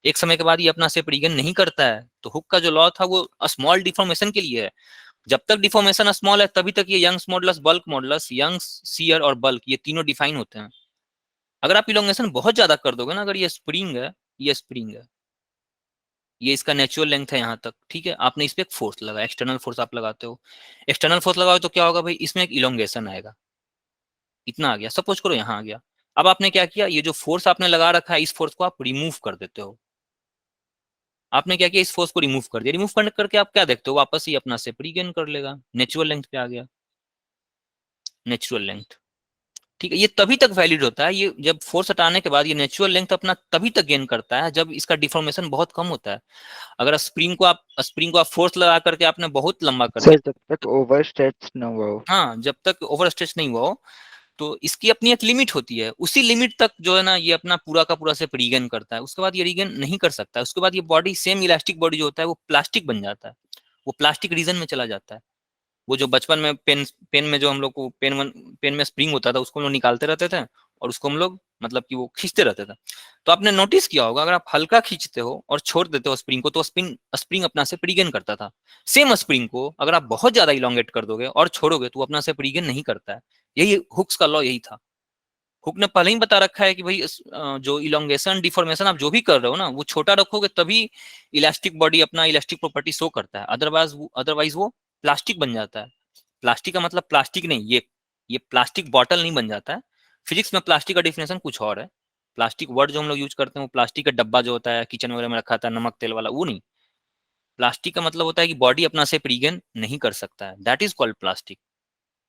एक समय के बाद ये अपना शेप रीगेन नहीं करता है। तो हुक का जो लॉ था वो स्मॉल डिफॉर्मेशन के लिए है, जब तक डिफॉर्मेशन स्मॉल है तभी तक ये Young's modulus, bulk modulus, Young's, shear और बल्क, ये तीनों डिफाइन होते हैं। अगर आप इलोंगेशन बहुत ज्यादा कर दोगे ना, अगर ये स्प्रिंग है, ये स्प्रिंग है, ये इसका नेचुरल लेंथ है यहाँ तक, ठीक है, आपने इस पे एक फोर्स लगा, एक्सटर्नल फोर्स आप लगाते हो, एक्सटर्नल फोर्स लगाओ तो क्या होगा भाई, इसमें एक इलोंगेशन आएगा, इतना आ गया, सपोज करो यहाँ आ गया। अब आपने क्या किया, ये जो फोर्स आपने लगा रखा है इस फोर्स को आप रिमूव कर देते हो, आपने क्या किया, इस फोर्स को रिमूव कर दिया, रिमूव करने करके आप क्या देखते हो, वापस ही अपना शेप रीगेन कर लेगा, नेचुरल लेंथ पे आ गया, नेचुरल लेंथ, ठीक है। ये तभी तक वैलिड होता है, ये जब फोर्स हटाने के बाद ये नेचुरल लेंथ अपना तभी तक गेन करता है जब इसका डिफॉर्मेशन बहुत कम होता है। अगर स्प्रिंग को आप फोर्स लगा करके आपने बहुत लंबा कर सर दिया, जब तक ओवर स्ट्रेच न हुआ हो। हाँ, जब तक ओवर स्ट्रेच नहीं हुआ हो, तो इसकी अपनी एक लिमिट होती है, उसी लिमिट तक जो है ना ये अपना पूरा का पूरा से रीगेन करता है, उसके बाद ये रीगेन नहीं कर सकता है, उसके बाद ये बॉडी सेम इलास्टिक बॉडी जो होता है वो प्लास्टिक बन जाता है, वो प्लास्टिक रीजन में चला जाता है। वो जो बचपन में पेन पेन में जो हम लोग को पेन में स्प्रिंग होता था उसको हम लोग निकालते रहते थे और उसको हम लोग मतलब कि वो खींचते रहते थे। तो आपने नोटिस किया होगा, अगर आप हल्का खींचते हो और छोड़ देते हो स्प्रिंग को तो स्प्रिंग स्प्रिंग अपना से रीगेन करता था। सेम स्प्रिंग को अगर आप बहुत ज्यादा इलोंगेट कर दोगे और छोड़ोगे तो वो अपना से रीगेन नहीं करता है। यही हुक्स का लॉ यही था। हुक ने पहले ही बता रखा है कि भाई जो इलोंगेशन डिफॉर्मेशन आप जो भी कर रहे हो ना वो छोटा रखोगे तभी इलास्टिक बॉडी अपना इलास्टिक प्रॉपर्टी शो करता है, अदरवाइज वो प्लास्टिक बन जाता है। प्लास्टिक का मतलब प्लास्टिक नहीं, ये प्लास्टिक बॉटल नहीं बन जाता है। फिजिक्स में प्लास्टिक का डिफिनेशन कुछ और है। प्लास्टिक वर्ड जो हम लोग यूज करते हैं वो प्लास्टिक का डब्बा जो होता है किचन वगैरह में रखा था नमक तेल वाला, वो नहीं। प्लास्टिक का मतलब होता है कि बॉडी अपना से रीगेन नहीं कर सकता है, दैट इज कॉल्ड प्लास्टिक।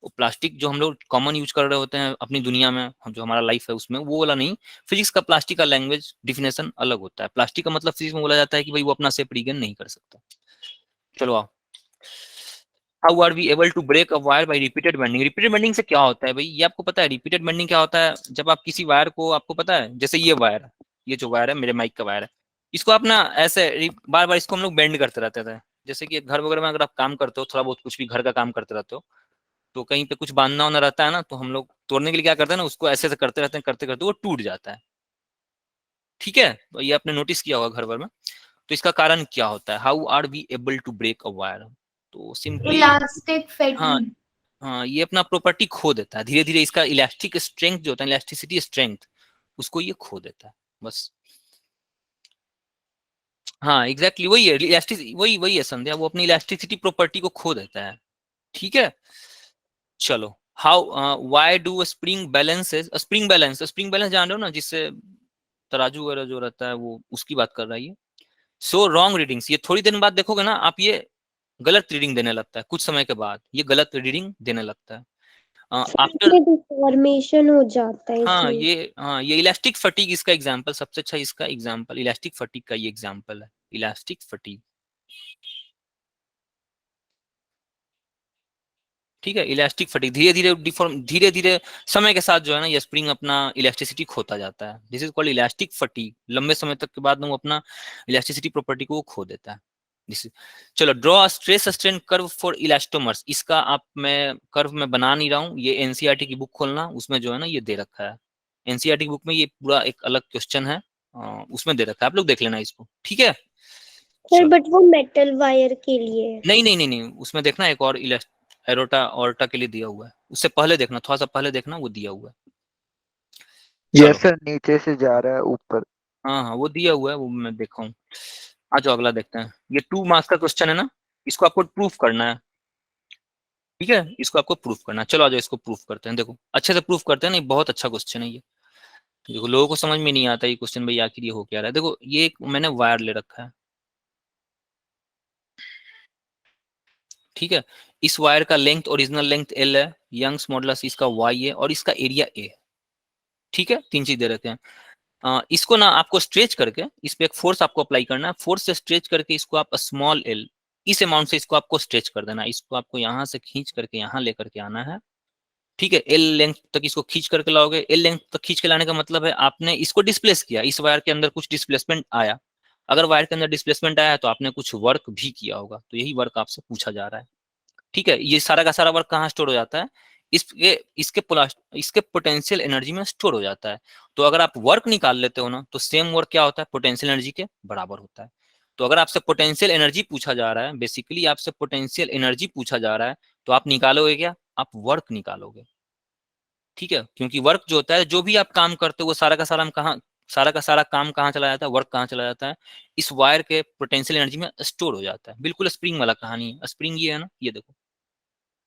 वो प्लास्टिक जो हम लोग कॉमन यूज कर रहे होते हैं अपनी दुनिया में, जो हमारा लाइफ है उसमें, वो वाला नहीं। फिजिक्स का प्लास्टिक का लैंग्वेज डिफिनेशन अलग होता है। प्लास्टिक का मतलब फिजिक्स में बोला जाता है कि भाई वो अपना से रीगेन नहीं कर सकता। चलो आओ, how are we able to break a wire by repeated bending. Repeated bending से क्या होता है भाई, ये आपको पता है रिपीटेड बेंडिंग क्या होता है? जब आप किसी वायर को, आपको पता है जैसे ये वायर है, ये जो वायर है मेरे माइक का वायर है, इसको आप ना ऐसे बार बार इसको हम लोग बेंड करते रहते थे। जैसे कि घर वगैरह में अगर आप काम करते हो, थोड़ा बहुत कुछ भी घर का काम करते रहते हो, तो कहीं पे कुछ बांधना होना रहता है ना, तो हम लोग तोड़ने के लिए क्या करते हैं ना, उसको ऐसे ऐसे करते रहते हैं, करते करते वो टूट जाता है, ठीक है। तो ये आपने नोटिस किया होगा घर भर में। तो इसका कारण क्या होता है, how are we able to break a wire? तो सिंपली, इलास्टिक हाँ फैटिग। हाँ, ये अपना प्रॉपर्टी खो देता है धीरे धीरे, इसका इलास्टिक स्ट्रेंथ जो होता है, इलास्टिसिटी स्ट्रेंथ, उसको ये खो देता है बस। हाँ एग्जैक्टली वही है इलास्टिक, वही वही है संध्या, वो अपनी इलास्टिसिटी प्रॉपर्टी को खो देता है, ठीक है। चलो, how why do spring balances, spring balance जान रहे हो ना, जिससे तराजू वगैरह जो रहता है वो उसकी बात कर रहा है ये। सो रॉन्ग रीडिंग्स, ये थोड़ी देर बाद देखोगे ना आप, ये गलत रीडिंग देने लगता है, कुछ समय के बाद ये गलत रीडिंग देने लगता है आफ्टर। डिफॉर्मेशन हो जाता है हाँ इसमें। ये इलास्टिक फटीग इसका एग्जांपल, सबसे अच्छा इसका एग्जांपल इलास्टिक फटीग का ये एग्जांपल है, इलास्टिक फटीग, ठीक है। इलास्टिक फटीग धीरे धीरे डिफॉर्म, धीरे धीरे समय के साथ जो है ना ये स्प्रिंग अपना इलास्टिसिटी खोता जाता है, this is called elastic fatigue. लंबे समय तक के बाद ना वो अपना इलास्टिसिटी प्रॉपर्टी को खो देता है। चलो, draw stress strain curve for elastomers. इसका आप मैं कर्व में बना नहीं रहा हूँ, ये एनसीईआरटी की बुक खोलना, उसमें जो है ना ये दे रखा है। एनसीईआरटी की बुक में ये पूरा एक अलग क्वेश्चन है, उसमें दे रखा है, आप लोग देख लेना इसको, ठीक है। सर चलो, बट वो मेटल वायर के लिए है। नहीं नहीं नहीं नहीं, उसमें देखना एक और एरोटा ऑर्टा के लिए दिया हुआ है, उससे पहले देखना, थोड़ा सा पहले देखना, वो दिया हुआ है। चलो, यस सर, नीचे से जा रहा है ऊपर। हाँ हाँ वो दिया हुआ है, वो मैं देखा हूँ। आ जाओ अगला देखते हैं। ये 2 मार्क्स का क्वेश्चन है ना, इसको आपको प्रूफ करना है, ठीक है, इसको आपको प्रूफ करना है। चलो आ जाओ, इसको प्रूफ करते हैं, देखो अच्छे से प्रूफ करते हैं ना, ये बहुत अच्छा क्वेश्चन है ये। देखो लोगों को समझ में नहीं आता ये क्वेश्चन, भाई आखिर ये हो क्या रहा है। देखो ये एक मैंने वायर ले रखा है, ठीक है, इस वायर का लेंथ, ओरिजिनल लेंथ L है, यंग्स मॉडुलस इसका Y है, और इसका एरिया A है, ठीक है, 3 चीज दे रखे हैं। इसको ना आपको स्ट्रेच करके इस पे एक फोर्स आपको अप्लाई करना है, फोर्स से स्ट्रेच करके इसको आप स्मॉल l इस अमाउंट से इसको आपको स्ट्रेच कर देना है। इसको आपको यहाँ से खींच करके यहाँ लेकर के आना है, ठीक है, एल लेंथ तक इसको खींच करके लाओगे। एल लेंथ तक खींच के लाने का मतलब है आपने इसको डिस्प्लेस किया, इस वायर के अंदर कुछ डिस्प्लेसमेंट आया। अगर वायर के अंदर डिस्प्लेसमेंट आया है तो आपने कुछ वर्क भी किया होगा, तो यही वर्क आपसे पूछा जा रहा है, ठीक है। ये सारा का सारा वर्क कहाँ स्टोर हो जाता है, इसके इसके इसके पोटेंशियल एनर्जी में स्टोर हो जाता है। तो अगर आप वर्क निकाल लेते हो ना, तो सेम वर्क क्या होता है, पोटेंशियल एनर्जी के बराबर होता है। तो अगर आपसे पोटेंशियल एनर्जी पूछा जा रहा है, बेसिकली आपसे पोटेंशियल एनर्जी पूछा जा रहा है, तो आप निकालोगे क्या, आप वर्क निकालोगे, ठीक है। क्योंकि वर्क जो होता है, जो भी आप काम करते हो वो सारा का सारा हम कहाँ, सारा का सारा काम कहाँ चला जाता है, वर्क कहाँ चला जाता है, इस वायर के पोटेंशियल एनर्जी में स्टोर हो जाता है। बिल्कुल स्प्रिंग वाला कहानी है, स्प्रिंग ये है ना, ये देखो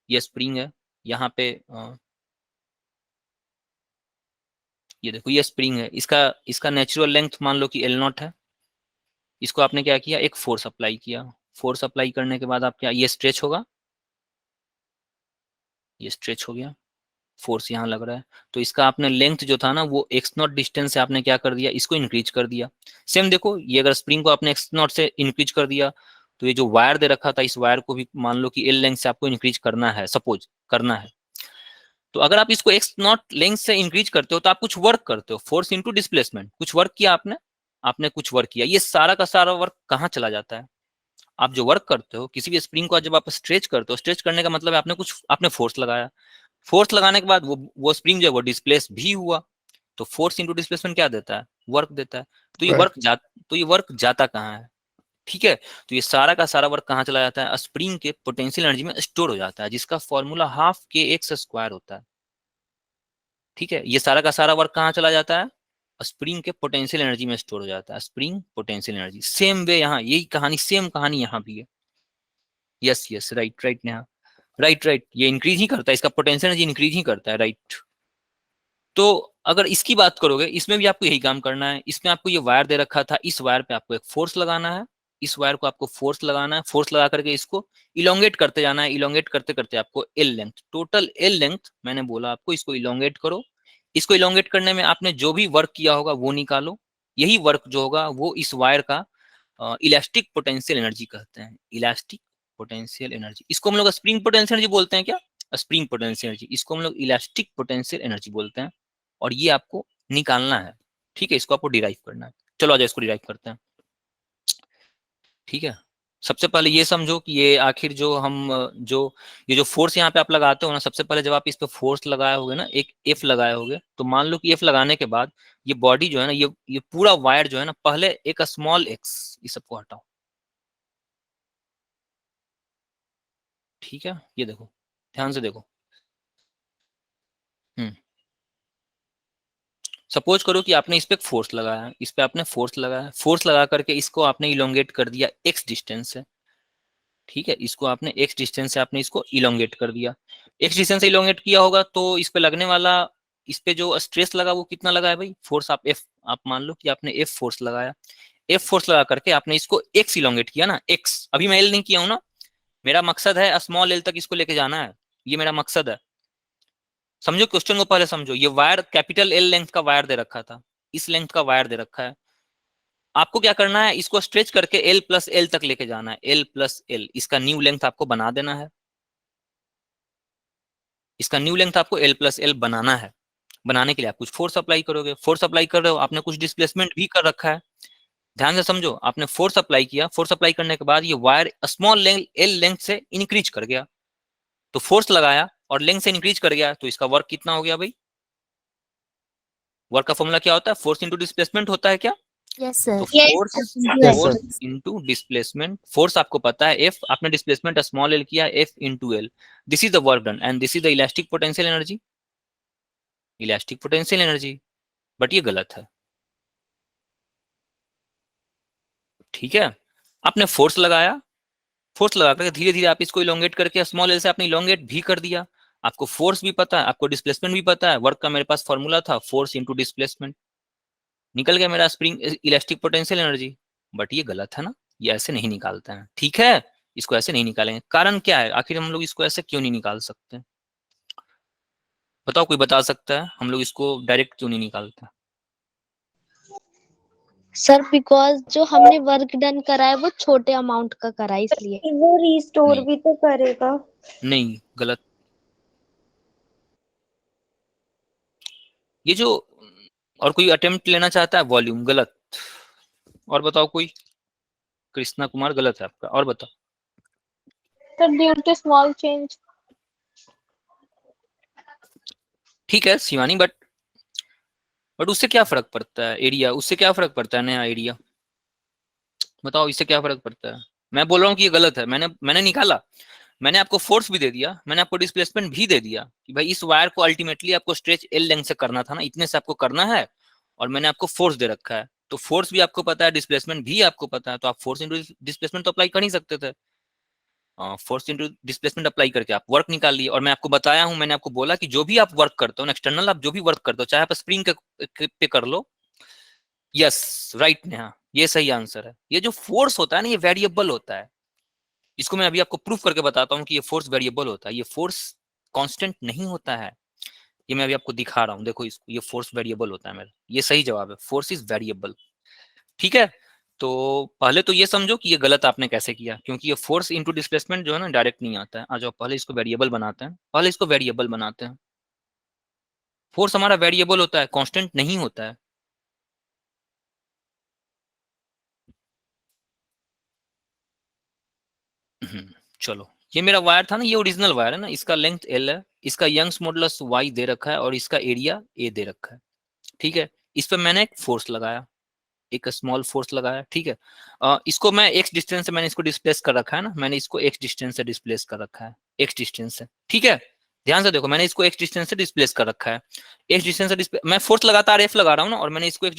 ये स्प्रिंग है, यहाँ पे ये देखो ये स्प्रिंग है, इसका इसका नेचुरल लेंथ मान लो कि L0 है। इसको आपने क्या किया, एक फोर्स अप्लाई किया, फोर्स अप्लाई करने के बाद आप क्या, ये स्ट्रेच होगा, ये स्ट्रेच हो गया, फोर्स यहाँ लग रहा है, तो इसका आपने लेंथ जो था ना वो x0 डिस्टेंस से आपने क्या कर दिया, इसको इंक्रीज कर दिया। सेम देखो, ये अगर स्प्रिंग को आपने x0 से इंक्रीज कर दिया, तो ये जो वायर दे रखा था, इस वायर को भी मान लो कि L लेंथ से आपको इंक्रीज करना है, सपोज करना है। तो अगर आप इसको x0 लेंथ से इंक्रीज करते हो तो आप कुछ वर्क करते हो, फोर्स इंटू डिस्प्लेसमेंट, कुछ वर्क किया आपने, आपने कुछ वर्क किया। ये सारा का सारा वर्क कहाँ चला जाता है, आप जो वर्क करते हो किसी भी स्प्रिंग को जब आप स्ट्रेच करते हो, स्ट्रेच करने का मतलब है आपने कुछ, आपने फोर्स लगाया, फोर्स लगाने के बाद वो स्प्रिंग जो है वो डिस्प्लेस भी हुआ। तो फोर्स इंटू डिस्प्लेसमेंट क्या देता है, वर्क देता है। तो ये वर्क तो ये वर्क जाता कहाँ है, ठीक है। तो ये सारा का सारा वर्क कहाँ चला जाता है, स्प्रिंग के पोटेंशियल एनर्जी में स्टोर हो जाता है, जिसका फॉर्मूला हाफ के एक्स स्क्वायर होता है, ठीक है। ये सारा का सारा वर्क कहाँ चला जाता है, स्प्रिंग के पोटेंशियल एनर्जी में स्टोर हो जाता है, spring potential energy. Same way यहाँ यही कहानी, सेम कहानी यहाँ भी है। Yes yes, right right Neha, right right, ये इंक्रीज ही करता है, इसका पोटेंशियल एनर्जी इंक्रीज ही करता है, राइट। तो अगर इसकी बात करोगे, इसमें भी आपको यही काम करना है। इसमें आपको ये वायर दे रखा था, इस वायर पे आपको एक फोर्स लगाना है, इस वायर को आपको फोर्स लगाना है, फोर्स लगा करके इसको इलोंगेट करते जाना है, इलोंगेट करते करते आपको L length, total L length मैंने बोला आपको, इसको इलोंगेट करो। इसको इलोंगेट करने में आपने जो भी वर्क किया होगा वो निकालो, यही वर्क जो होगा वो इस वायर का इलास्टिक पोटेंशियल एनर्जी कहते हैं, इलास्टिक पोटेंशियल एनर्जी। इसको हम लोग स्प्रिंग पोटेंशियल एनर्जी बोलते हैं क्या, स्प्रिंग पोटेंशियल एनर्जी, इसको हम लोग इलास्टिक पोटेंशियल एनर्जी बोलते हैं। और ये आपको निकालना है, ठीक है, इसको आपको डिराइव करना है। चलो आ जाओ इसको डिराइव करते हैं, ठीक है। सबसे पहले ये समझो कि ये आखिर जो हम जो ये जो फोर्स यहाँ पे आप लगाते हो ना, सबसे पहले जब आप इस पे फोर्स लगाए होगे ना, एक एफ लगाए होगे, तो मान लो कि एफ लगाने के बाद ये बॉडी जो है ना, ये पूरा वायर जो है ना, पहले एक स्मॉल एक्स, इस सबको हटाओ, ठीक है। ये देखो, ध्यान से देखो, सपोज करो कि आपने इस पे फोर्स लगाया, इस पे आपने फोर्स लगाया, फोर्स लगा करके इसको आपने इलोंगेट कर दिया एक्स डिस्टेंस से, ठीक है। इसको आपने एक्स डिस्टेंस से आपने इसको इलोंगेट कर दिया, एक्स डिस्टेंस से इलोंगेट किया होगा, तो इस पे लगने वाला, इस पे जो स्ट्रेस लगा वो कितना लगा है भाई, फोर्स आप एफ, आप मान लो कि आपने एफ फोर्स लगाया, एफ फोर्स लगा करके आपने इसको एक्स इलोंगेट किया ना, एक्स, अभी मैं एल नहीं किया हूं ना, मेरा मकसद है स्मॉल एल तक इसको लेके जाना है, ये मेरा मकसद है। समझो क्वेश्चन को पहले समझो, ये वायर कैपिटल एल लेंथ का वायर दे रखा था, इस लेंथ का वायर दे रखा है, आपको क्या करना है, इसको स्ट्रेच करके एल प्लस एल तक लेके जाना है, एल प्लस एल, इसका न्यू लेंथ आपको बना देना है, इसका न्यू लेंथ आपको एल प्लस एल बनाना है। बनाने के लिए आप कुछ फोर्स अप्लाई करोगे, फोर्स अप्लाई कर रहे हो, आपने कुछ डिस्प्लेसमेंट भी कर रखा है, ध्यान से समझो, आपने फोर्स अप्लाई किया, फोर्स अप्लाई करने के बाद ये वायर स्मॉल एल लेंथ से इंक्रीज कर गया, तो फोर्स लगाया और लेंथ से इंक्रीज कर गया, तो इसका वर्क कितना हो गया भाई? वर्क का फॉर्मूला क्या होता है? फोर्स इंटू डिस्प्लेसमेंट होता है क्या? Yes sir. तो Yes, force into displacement, force आपको पता है एफ, आपने डिस्प्लेसमेंट स्मॉल एल किया, F into L, this is the work done and this is the elastic potential energy, elastic potential energy. But ये गलत है, ठीक है? आपने फोर्स लगाया, फोर्स लगा करके धीरे धीरे आप इसको इलोंगेट करके स्मॉल एल से आपने इलोंगेट भी कर दिया, आपको फोर्स भी पता है, आपको डिस्प्लेसमेंट भी पता है, वर्क का मेरे पास फॉर्मूला था फोर्स इंटू डिस्प्लेसमेंट, निकल गया मेरा spring elastic potential energy. But ये गलत है ना, ये ऐसे नहीं निकालते हैं, ठीक है? इसको ऐसे नहीं निकालेंगे, कारण क्या है? आखिर हम लोग इसको ऐसे क्यों नहीं निकाल सकते? बताओ, कोई बता सकता है हम लोग इसको डायरेक्ट क्यों नहीं निकालते? सर बिकॉज जो हमने वर्क डन करा है वो छोटे अमाउंट का करा है इसलिए। वो रिस्टोर नहीं। भी तो करेगा। नहीं, गलत। ये जो, और कोई अटेम्प्ट लेना चाहता है? वॉल्यूम, गलत। और बताओ कोई? कृष्णा कुमार, गलत है आपका। और बताओ? Sir due to small change. ठीक है शिवानी, बट उससे क्या फर्क पड़ता है? एरिया, उससे क्या फर्क पड़ता है? नया एरिया, बताओ इससे क्या फर्क पड़ता है? मैं बोल रहा हूँ कि ये गलत है, मैंने निकाला, मैंने आपको फोर्स भी दे दिया, मैंने आपको डिस्प्लेसमेंट भी दे दिया कि भाई इस वायर को अल्टीमेटली आपको स्ट्रेच एल लेंथ से करना था ना, इतने से आपको करना है, और मैंने आपको फोर्स दे रखा है, तो फोर्स भी आपको पता है, डिस्प्लेसमेंट भी आपको पता है, तो आप फोर्स इंटू डिस्प्लेसमेंट तो अप्लाई कर ही सकते थे। फोर्स इंटू डिस्प्लेसमेंट अप्लाई करके आप वर्क निकाल लिए, और मैं आपको बताया हूं, मैंने आपको बोला कि जो भी आप वर्क करते हो, एक्सटर्नल आप जो भी वर्क करते हो, चाहे आप स्प्रिंग पे कर लो। यस, राइट नेहा, ये सही आंसर है। ये जो फोर्स होता है ना, ये वेरिएबल होता है, इसको मैं अभी आपको प्रूफ करके बताता हूँ कि ये फोर्स वेरिएबल होता है, ये फोर्स कांस्टेंट नहीं होता है। ये मैं अभी आपको दिखा रहा हूँ, देखो इसको, ये फोर्स वेरिएबल होता है मेरा, ये सही जवाब है, फोर्स इज वेरिएबल, ठीक है? तो पहले तो ये समझो कि ये गलत आपने कैसे किया, क्योंकि ये फोर्स इंटू डिस्प्लेसमेंट जो है ना डायरेक्ट नहीं आता है। आ जाओ, पहले इसको वेरिएबल बनाते हैं, पहले इसको वेरिएबल बनाते हैं। फोर्स हमारा वेरिएबल होता है, कांस्टेंट नहीं होता है। चलो, ये मेरा वायर था ना, ये ओरिजिनल वायर है ना, इसका लेंथ एल है, इसका यंग्स मॉडुलस वाई दे रखा है, और इसका एरिया ए दे रखा है, ठीक है? इस पे मैंने एक फोर्स लगाया, एक स्मॉल फोर्स लगाया, ठीक है? इसको मैं एक्स डिस्टेंस से मैंने इसको डिस्प्लेस कर रखा है ना, मैंने इसको एक्स डिस्टेंस से डिस्प्लेस कर रखा है, एक्स डिस्टेंस से, ठीक है? ध्यान से देखो, मैंने इसको एक्स डिस्टेंस से डिस्प्लेस कर रखा है, एक्स डिस्टेंस से मैं फोर्स लगातार एफ लगा रहा हूँ ना, और मैंने इसको एक्स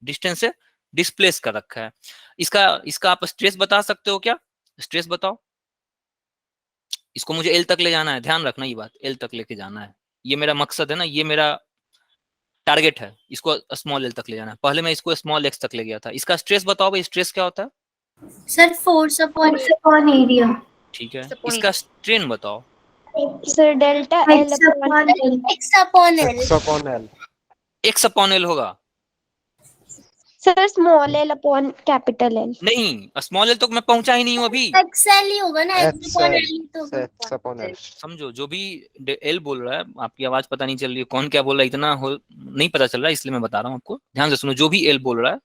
डिस्टेंस से डिस्प्लेस कर रखा है। इसका आप स्ट्रेस बता सकते हो क्या? स्ट्रेस बताओ। इसको मुझे एल तक ले जाना है, ध्यान रखना ये बात, एल तक लेके जाना है, ये मेरा मकसद है ना, ये मेरा टारगेट है, इसको स्मॉल एल तक ले जाना है। पहले मैं इसको स्मॉल एक्स तक ले गया था। इसका स्ट्रेस बताओ भाई, स्ट्रेस क्या होता है? Sir force upon area. ठीक है, इसका स्ट्रेन बताओ। Sir delta L X upon L. X upon L होगा? Sir small L upon capital L. नहीं, स्मॉल एल तक मैं पहुंचा ही नहीं हूँ अभी। एक्सएल ही होगा ना, एक्स अपॉन एल। तो समझो, जो भी एल बोल रहा है, आपकी आवाज पता नहीं चल रही है, कौन क्या बोल रहा है, इतना नहीं पता चल रहा है, इसलिए मैं बता रहा हूँ आपको, ध्यान से सुनो। जो भी एल बोल रहा है,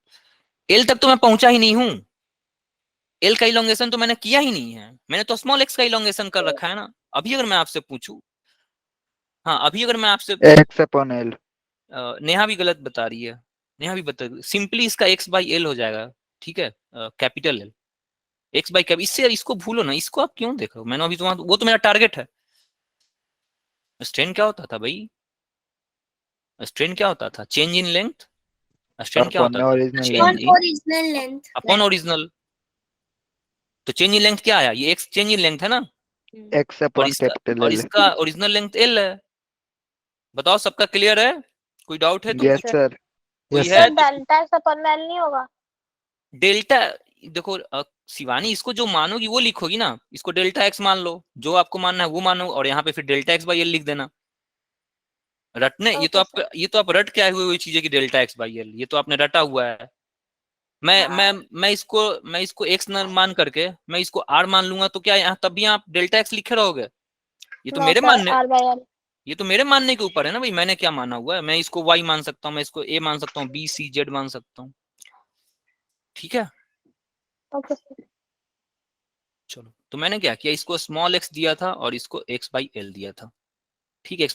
एल तक तो मैं पहुंचा ही नहीं हूँ, एल का इलोंगेशन तो मैंने किया ही नहीं है, मैंने तो स्मॉल एक्स का इलोंगेशन कर रखा है ना। अभी अगर मैं आपसे पूछूं, हाँ अभी अगर मैं आपसे, एक्स अपॉन एल। नेहा भी गलत बता रही है, नेहा भी बता, सिंपली इसका एक्स बाई एल हो जाएगा, ठीक है? Capital L, x by cap, इससे इसको भूलो ना, इसको आप क्यों देख रहे हो? मैंने अभी तो, वो तो मेरा टारगेट है। स्ट्रेन क्या होता था भाई? स्ट्रेन क्या होता था? Change in length. स्ट्रेन क्या होता था? Original length upon original. तो चेंज इन लेंथ क्या आया? ये एक्स चेंज इन लेंथ है ना, एक्स अपॉन कैपिटल और एल। इसका ओरिजिनल लेंथ एल है। बताओ, सबका क्लियर है? कोई डाउट है तो यस सर। कोई है? डेल्टा एक्स अपॉन एल नहीं होगा? डेल्टा, देखो शिवानी, इसको जो मानोगी वो लिखोगी ना, इसको डेल्टा एक्स मान लो, जो आपको मानना है वो मानो, और यहाँ पे फिर डेल्टा एक्स बाई एल लिख देना। रटने, ये तो आप रट के आए हुए चीज है कि डेल्टा एक्स बाई एल, ये तो आपने रटा हुआ है। मैं इसको एक्स न मान करके मैं इसको आर मान लूंगा, तो क्या यहाँ तब भी आप डेल्टा एक्स लिखे रहोगे? ये तो मेरे मानने, ये तो मेरे मानने के ऊपर है ना भाई, मैंने क्या माना हुआ है। मैं इसको वाई मान सकता हूँ, मैं इसको ए मान सकता हूँ, बी सी जेड मान सकता हूँ, ठीक है। ओके। चलो, तो मैंने क्या किया, इसको स्मॉल x दिया था और इसको x/l दिया था। ठीक है,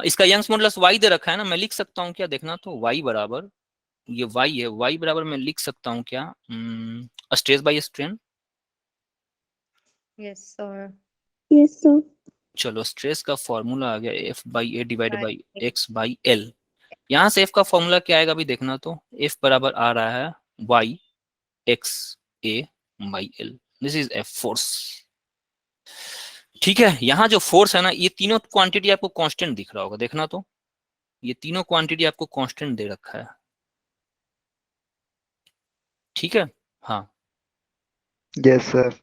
इसका यंग्स मॉडुलस y दे रखा है ना, मैं लिख सकता हूँ क्या, देखना तो y बराबर, ये y है, y बराबर मैं लिख सकता हूँ क्या, stress by strain. Yes sir. Yes sir. चलो, स्ट्रेस का फॉर्मूला आ गया F/A डिवाइडेड बाई x/l। यहाँ से F का फॉर्मूला क्या आएगा अभी देखना तो, F बराबर आ रहा है y x A/l, this is F force. ठीक है, यहाँ जो फोर्स है ना, ये तीनों क्वांटिटी आपको कांस्टेंट दिख रहा होगा, देखना तो, ये तीनों क्वांटिटी आपको कांस्टेंट दे रखा है। ठीक है, हाँ यस सर।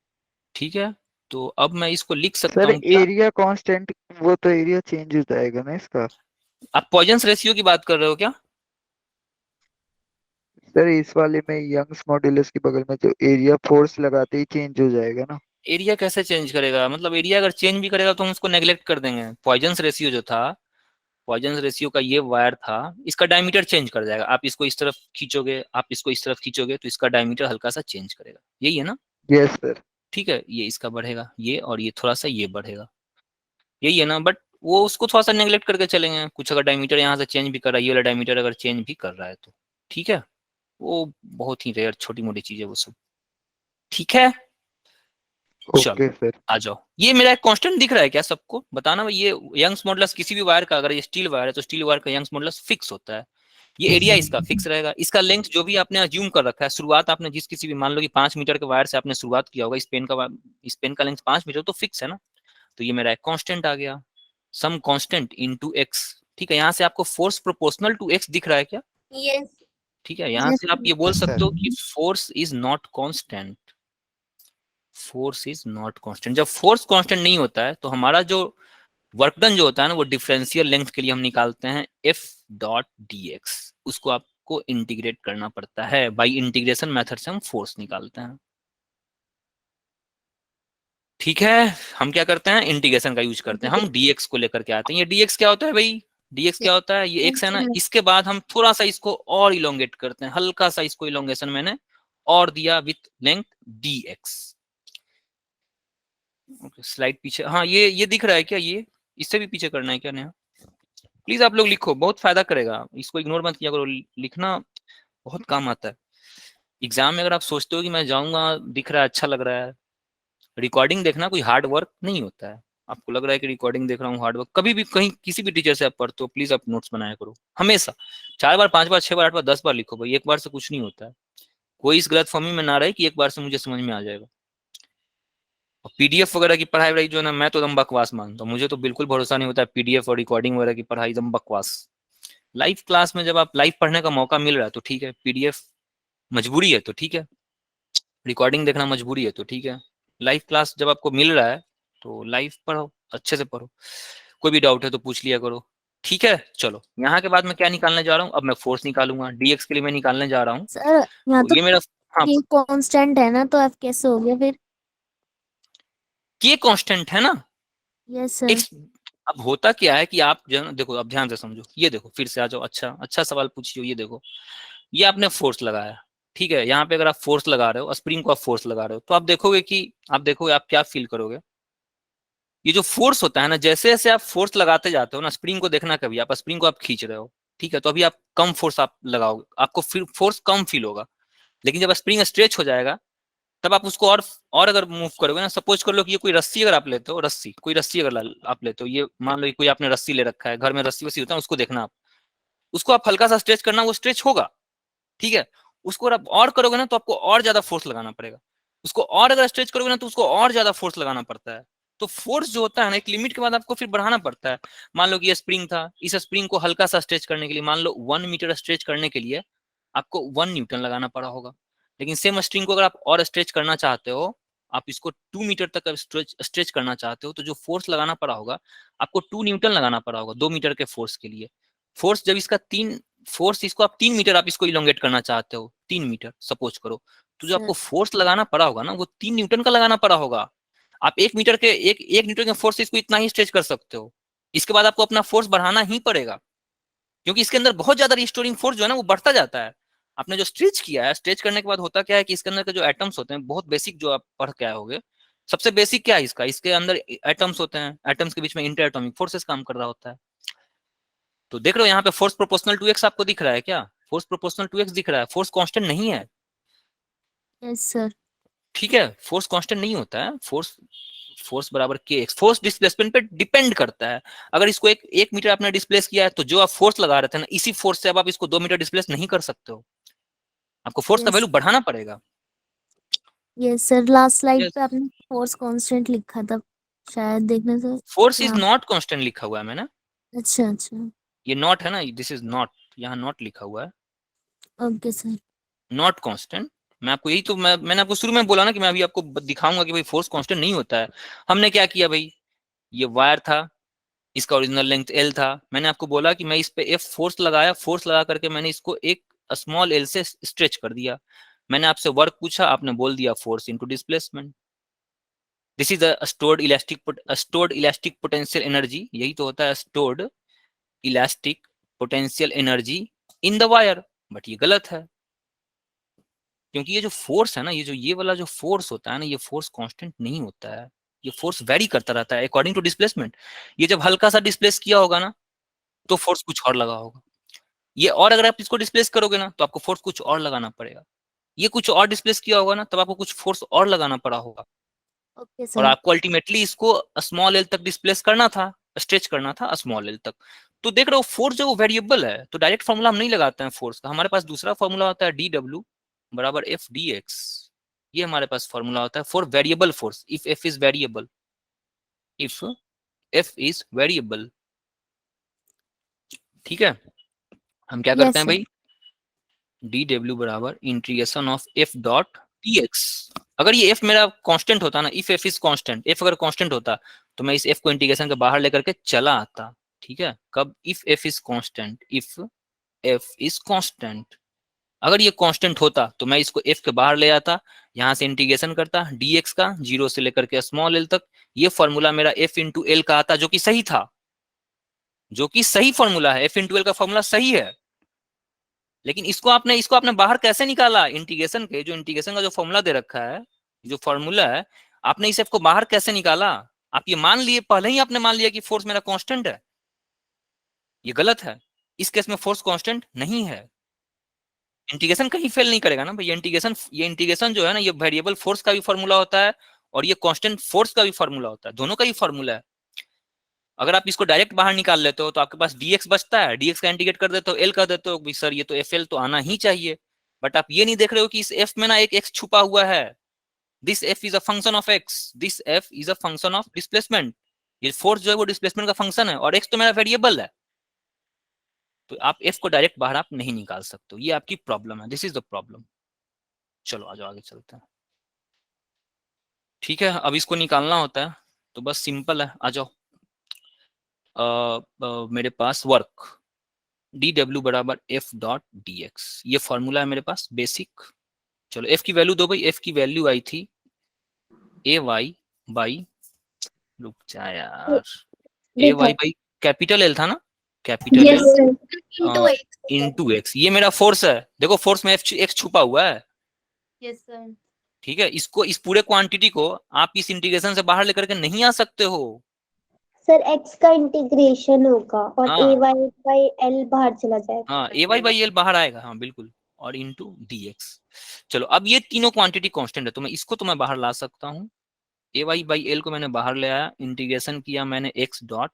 ठीक है, तो अब मैं इसको लिख सकता सर हूँ क्या, एरिया कांस्टेंट, वो तो एरिया चेंज हो जाएगा ना इसका। आप पॉइजन्स रेशियो की बात कर रहे हो क्या? सर इस वाले में यंग्स मॉड्यूलस के बगल में जो एरिया फोर्स लगाते ही चेंज हो जाएगा ना। एरिया कैसे चेंज करेगा, मतलब एरिया अगर चेंज भी करेगा तो हम उसको नेग्लेक्ट कर देंगे। पॉइजन्स रेशियो जो था, पॉइजन्स रेशियो का ये वायर था, इसका डायमीटर चेंज कर जाएगा। आप इसको इस तरफ खींचोगे, आप इसको इस तरफ खींचोगे, तो इसका डायमीटर हल्का सा चेंज करेगा, यही है ना? Yes sir. ठीक है, ये इसका बढ़ेगा, ये और ये थोड़ा सा ये बढ़ेगा, यही है ना? बट वो उसको थोड़ा सा नेग्लेक्ट करके चलेंगे, कुछ अगर डायमीटर यहाँ से चेंज भी कर रहा है, ये वाला डायमीटर अगर चेंज भी कर रहा है तो ठीक है, वो बहुत ही रेयर छोटी मोटी चीज है वो सब। ठीक है, चलो ओके सर। आ जाओ। ये मेरा एक कांस्टेंट दिख रहा है क्या सबको, बताना भाई। ये यंग्स मॉडुलस किसी भी वायर का, अगर ये स्टील वायर है तो स्टील वायर का यंग्स मॉडुलस फिक्स होता है। ये एरिया इसका फिक्स रहेगा, इसका लेंथ जो भी आपने अज्यूम कर रखा है, शुरुआत आपने जिस किसी भी, मान लो कि 5 मीटर के वायर से आपने शुरुआत किया होगा, इस पेन का लेंथ 5 मीटर तो फिक्स है ना, तो ये मेरा एक कांस्टेंट आ गया, सम कांस्टेंट इनटू x। ठीक है, यहाँ से आपको फोर्स प्रोपोर्शनल टू x दिख रहा है क्या? यस। ठीक है, यहाँ से आप ये बोल सकते हो कि force is not constant, force is not constant. जब फोर्स कांस्टेंट नहीं होता है तो हमारा जो वर्क डन जो होता है ना, वो डिफरेंशियल लेंथ के लिए हम निकालते हैं F.dx, उसको आपको इंटीग्रेट करना पड़ता है, बाई इंटीग्रेशन मेथड से हम फोर्स निकालते हैं। ठीक है, हम क्या करते हैं, इंटीग्रेशन का यूज करते हैं, हम dx को लेकर के आते हैं। ये dx क्या होता है भाई, dx क्या होता है, ये x है ना, इसके बाद हम थोड़ा सा इसको और इलोंगेट करते हैं, हल्का सा इसको इलोंगेशन मैंने और दिया विथ लेंथ dx। स्लाइड पीछे, हाँ ये दिख रहा है क्या, ये इससे भी पीछे करना है क्या नया? प्लीज आप लोग लिखो, बहुत फायदा करेगा, इसको इग्नोर मत किया करो, लिखना बहुत काम आता है एग्जाम में। अगर आप सोचते हो कि मैं जाऊंगा, दिख रहा है, अच्छा लग रहा है, रिकॉर्डिंग देखना कोई हार्ड वर्क नहीं होता है। आपको लग रहा है कि रिकॉर्डिंग देख रहा हूँ हार्ड वर्क, कभी भी कहीं किसी भी टीचर से आप पढ़ते हो, प्लीज आप नोट्स बनाया करो हमेशा, 4 बार 5 बार 6 बार 8 बार 10 बार लिखो भाई, एक बार से कुछ नहीं होता है। कोई इस गलतफहमी में ना रहे कि एक बार से मुझे समझ में आ जाएगा। और पीडीएफ वगैरह की पढ़ाई वढ़ाई जो है ना, मैं तो एकदम बकवास मानता हूँ, मुझे तो बिल्कुल भरोसा नहीं होता है पीडीएफ और रिकॉर्डिंग वगैरह की पढ़ाई, एकदम बकवास। लाइव क्लास में जब आप लाइव पढ़ने का मौका मिल रहा है तो ठीक है, पीडीएफ मजबूरी है तो ठीक है, रिकॉर्डिंग देखना मजबूरी है तो ठीक है, लाइव क्लास जब आपको मिल रहा है तो लाइव पढ़ो, अच्छे से पढ़ो, कोई भी डाउट है तो पूछ लिया करो। ठीक है, चलो यहाँ के बाद मैं क्या निकालने जा रहा हूँ, अब मैं फोर्स निकालूंगा, डीएक्स के लिए मैं निकालने जा रहा हूँ। सर यहाँ तो ये मेरा, हाँ के कांस्टेंट है ना, तो एफ कैसे हो गया फिर? के कांस्टेंट है ना। Yes sir. अब होता क्या है कि आप जो है ना, देखो अब ध्यान से समझो, ये देखो फिर से आ जाओ, अच्छा अच्छा सवाल पूछिए। ये देखो, ये आपने फोर्स लगाया, ठीक है, यहाँ पे अगर आप फोर्स लगा रहे हो, स्प्रिंग को आप फोर्स लगा रहे हो, तो आप देखोगे कि आप क्या फील करोगे, ये जो फोर्स होता है ना, जैसे जैसे आप फोर्स लगाते जाते हो ना, स्प्रिंग को देखना, कभी आप स्प्रिंग को आप खींच रहे हो, ठीक है, तो अभी आप कम फोर्स आप लगाओगे, आपको फोर्स कम फील होगा। लेकिन जब स्प्रिंग स्ट्रेच हो जाएगा, तब आप उसको और अगर मूव करोगे ना, सपोज कर लो कि ये कोई रस्सी अगर आप लेते हो, कोई रस्सी अगर आप लेते हो, ये मान लो कि कोई आपने रस्सी ले रखा है, घर में रस्सी वस्सी होता है, उसको देखना आप, उसको आप हल्का सा स्ट्रेच करना, वो स्ट्रेच होगा, ठीक है। उसको अगर आप और करोगे ना तो आपको और ज्यादा फोर्स लगाना पड़ेगा, उसको और अगर स्ट्रेच करोगे ना तो उसको और ज्यादा फोर्स लगाना पड़ता है। तो फोर्स जो होता है ना, एक लिमिट के बाद आपको फिर बढ़ाना पड़ता है। मान लो कि ये स्प्रिंग था, इस स्प्रिंग को हल्का सा स्ट्रेच करने के लिए, मान लो 1 मीटर स्ट्रेच करने के लिए आपको 1 न्यूटन लगाना पड़ा होगा। लेकिन सेम स्ट्रिंग को अगर आप और स्ट्रेच करना चाहते हो, आप इसको 2 मीटर तक स्ट्रेच करना चाहते हो, तो जो फोर्स लगाना पड़ा होगा आपको 2 न्यूटन लगाना पड़ा होगा 2 मीटर के फोर्स के लिए। फोर्स जब इसका 3 फोर्स इसको आप 3 मीटर आप इसको इलोंगेट करना चाहते हो, 3 मीटर सपोज करो, तो जो आपको फोर्स लगाना पड़ा होगा ना, वो 3 न्यूटन का लगाना पड़ा होगा। आप 1 मीटर के एक न्यूटन के फोर्स से इसको इतना ही स्ट्रेच कर सकते हो, इसके बाद आपको अपना फोर्स बढ़ाना ही पड़ेगा, क्योंकि इसके अंदर बहुत ज्यादा रिस्टोरिंग फोर्स जो है ना वो बढ़ता जाता है। आपने जो स्ट्रेच किया है, स्ट्रेच करने के बाद होता क्या है कि इसके अंदर के जो एटम्स होते हैं, बहुत बेसिक जो आप पढ़ के आए होगे, सबसे बेसिक क्या है इसका, इसके अंदर एटम्स होते हैं, एटम्स के बीच में इंटर एटॉमिक फोर्सेस काम कर रहा होता है। तो देख रहे हो यहाँ पे फोर्स प्रोपोर्शनल टू एक्स आपको दिख रहा है क्या? फोर्स प्रोपोर्शनल टू एक्स दिख रहा है, फोर्स कांस्टेंट नहीं है। Yes sir. ठीक है, फोर्स कांस्टेंट नहीं होता है, फोर्स बराबर के एक्स, फोर्स डिस्प्लेसमेंट पे डिपेंड करता है। अगर इसको एक मीटर आपने डिस्प्लेस किया है, तो जो आप फोर्स लगा रहे थे ना, इसी फोर्स से अब आप इसको 2 मीटर डिस्प्लेस नहीं कर सकते हो, आपको फोर्स का Yes. वैल्यू बढ़ाना पड़ेगा। Yes sir, last slide Yes. पे आपने फोर्स कांस्टेंट लिखा था शायद, देखने से। फोर्स इज हाँ। नॉट कांस्टेंट लिखा हुआ है मैंने, अच्छा अच्छा, ये नॉट है ना, दिस इज नॉट, यहाँ नॉट लिखा हुआ है, ओके सर। Not constant. मैं आपको यही तो मैंने आपको शुरू में बोला ना कि मैं अभी आपको दिखाऊंगा कि भाई फोर्स कांस्टेंट नहीं होता है। हमने क्या किया भाई, ये वायर था, इसका ओरिजिनल लेंथ एल था, मैंने आपको बोला कि मैं इस पे एफ फोर्स लगाया, फोर्स लगा करके मैंने इसको एक स्मॉल एल से स्ट्रेच कर दिया। मैंने आपसे वर्क पूछा, आपने बोल दिया force into displacement. This is a stored elastic potential energy, यही तो होता है stored elastic potential energy in the wire. But ये गलत है, क्योंकि ये जो फोर्स है ना, ये वाला जो फोर्स होता है ना, ये फोर्स कांस्टेंट नहीं होता है, ये फोर्स वेरी करता रहता है अकॉर्डिंग टू डिस्प्लेसमेंट। ये जब हल्का सा डिस्प्लेस किया होगा ना, तो फोर्स कुछ और लगा होगा, ये और अगर आप इसको डिस्प्लेस करोगे ना, तो आपको फोर्स कुछ और लगाना पड़ेगा। ये कुछ और डिस्प्लेस किया होगा ना, तब आपको कुछ फोर्स और लगाना पड़ा होगा, ओके और सर। आपको अल्टीमेटली इसको स्मॉल एल तक डिस्प्लेस करना था, स्ट्रेच करना था स्मॉल एल तक। तो देख रहे हो फोर्स जो वेरिएबल है, तो डायरेक्ट फॉर्मूला हम नहीं लगाते हैं फोर्स का, हमारे पास दूसरा फॉर्मूला होता है डी डब्ल्यू बराबर एफ डी एक्स। ये हमारे पास फॉर्मूला होता है for variable force, if F is variable, if F is variable. ठीक है, हम क्या करते यस हैं सर। भाई, डी डब्ल्यू बराबर integration of F dot D x. अगर ये एफ मेरा कांस्टेंट होता ना, if F is constant, F अगर कांस्टेंट होता, तो मैं इस एफ को इंटीग्रेशन के बाहर लेकर के चला आता। ठीक है, कब, if F is constant, if F is constant, अगर ये कांस्टेंट होता तो मैं इसको एफ के बाहर ले आता, यहां से इंटीग्रेशन करता dx का, 0 से लेकर के स्मॉल एल तक। ये फॉर्मूला मेरा एफ इंटू एल का आता, जो कि सही था, जो कि सही फॉर्मूला है, एफ इंटू एल का फॉर्मूला सही है। लेकिन इसको आपने बाहर कैसे निकाला, इंटीग्रेशन के, जो इंटीग्रेशन का जो फॉर्मूला दे रखा है, जो फॉर्मूला है, आपने इस एफ को बाहर कैसे निकाला? आप ये मान लिए, पहले ही आपने मान लिया कि फोर्स मेरा कांस्टेंट है, ये गलत है। इस केस में फोर्स कांस्टेंट नहीं है, इंटीग्रेशन कहीं फेल नहीं करेगा ना भाई। ये इंटीग्रेशन जो है ना, ये वेरिएबल फोर्स का भी फॉर्मूला होता है, और ये कांस्टेंट फोर्स का भी फॉर्मूला होता है, दोनों का ही फॉर्मूला है। अगर आप इसको डायरेक्ट बाहर निकाल लेते हो, तो आपके पास dx बचता है, dx का इंटीग्रेट कर देते हो, l कर देते हो, सर ये तो fl तो आना ही चाहिए। बट आप ये नहीं देख रहे हो कि इस f में ना एक x छुपा हुआ है, this f is a function of x, this f is a function of displacement. ये फोर्स जो है वो डिस्प्लेसमेंट का फंक्शन है, और x तो मेरा वेरिएबल है, तो आप f को डायरेक्ट बाहर आप नहीं निकाल सकते हो, ये आपकी प्रॉब्लम है, दिस इज द प्रॉब्लम। चलो आ जाओ आगे चलते हैं। ठीक है, अब इसको निकालना होता है, तो बस सिंपल है, आ जाओ। मेरे पास वर्क डी डब्ल्यू बराबर एफ डॉट डी एक्स, ये फॉर्मूला है मेरे पास बेसिक। चलो एफ की वैल्यू दो भाई, एफ की वैल्यू आई थी ए वाई बाई, रुक जा यार, ए वाई बाई कैपिटल एल था ना, capital yes L sir. Into x, ये मेरा फोर्स है। देखो फोर्स में एक्स छुपा हुआ है। Yes sir. ठीक है, इसको, इस पूरे क्वांटिटी को आप इस इंटीग्रेशन से बाहर लेकर के नहीं आ सकते हो। सर x का इंटीग्रेशन होगा और हाँ a y बाई l बाहर चला जाएगा। हाँ, ए वाई बाई एल बाहर आएगा, हाँ बिल्कुल, और इंटू डी एक्स। चलो अब ये तीनों क्वांटिटी कांस्टेंट है, तो मैं इसको तो मैं बाहर ला सकता हूँ, ए वाई बाई एल को मैंने बाहर ले आया, इंटीग्रेशन किया मैंने एक्स डॉट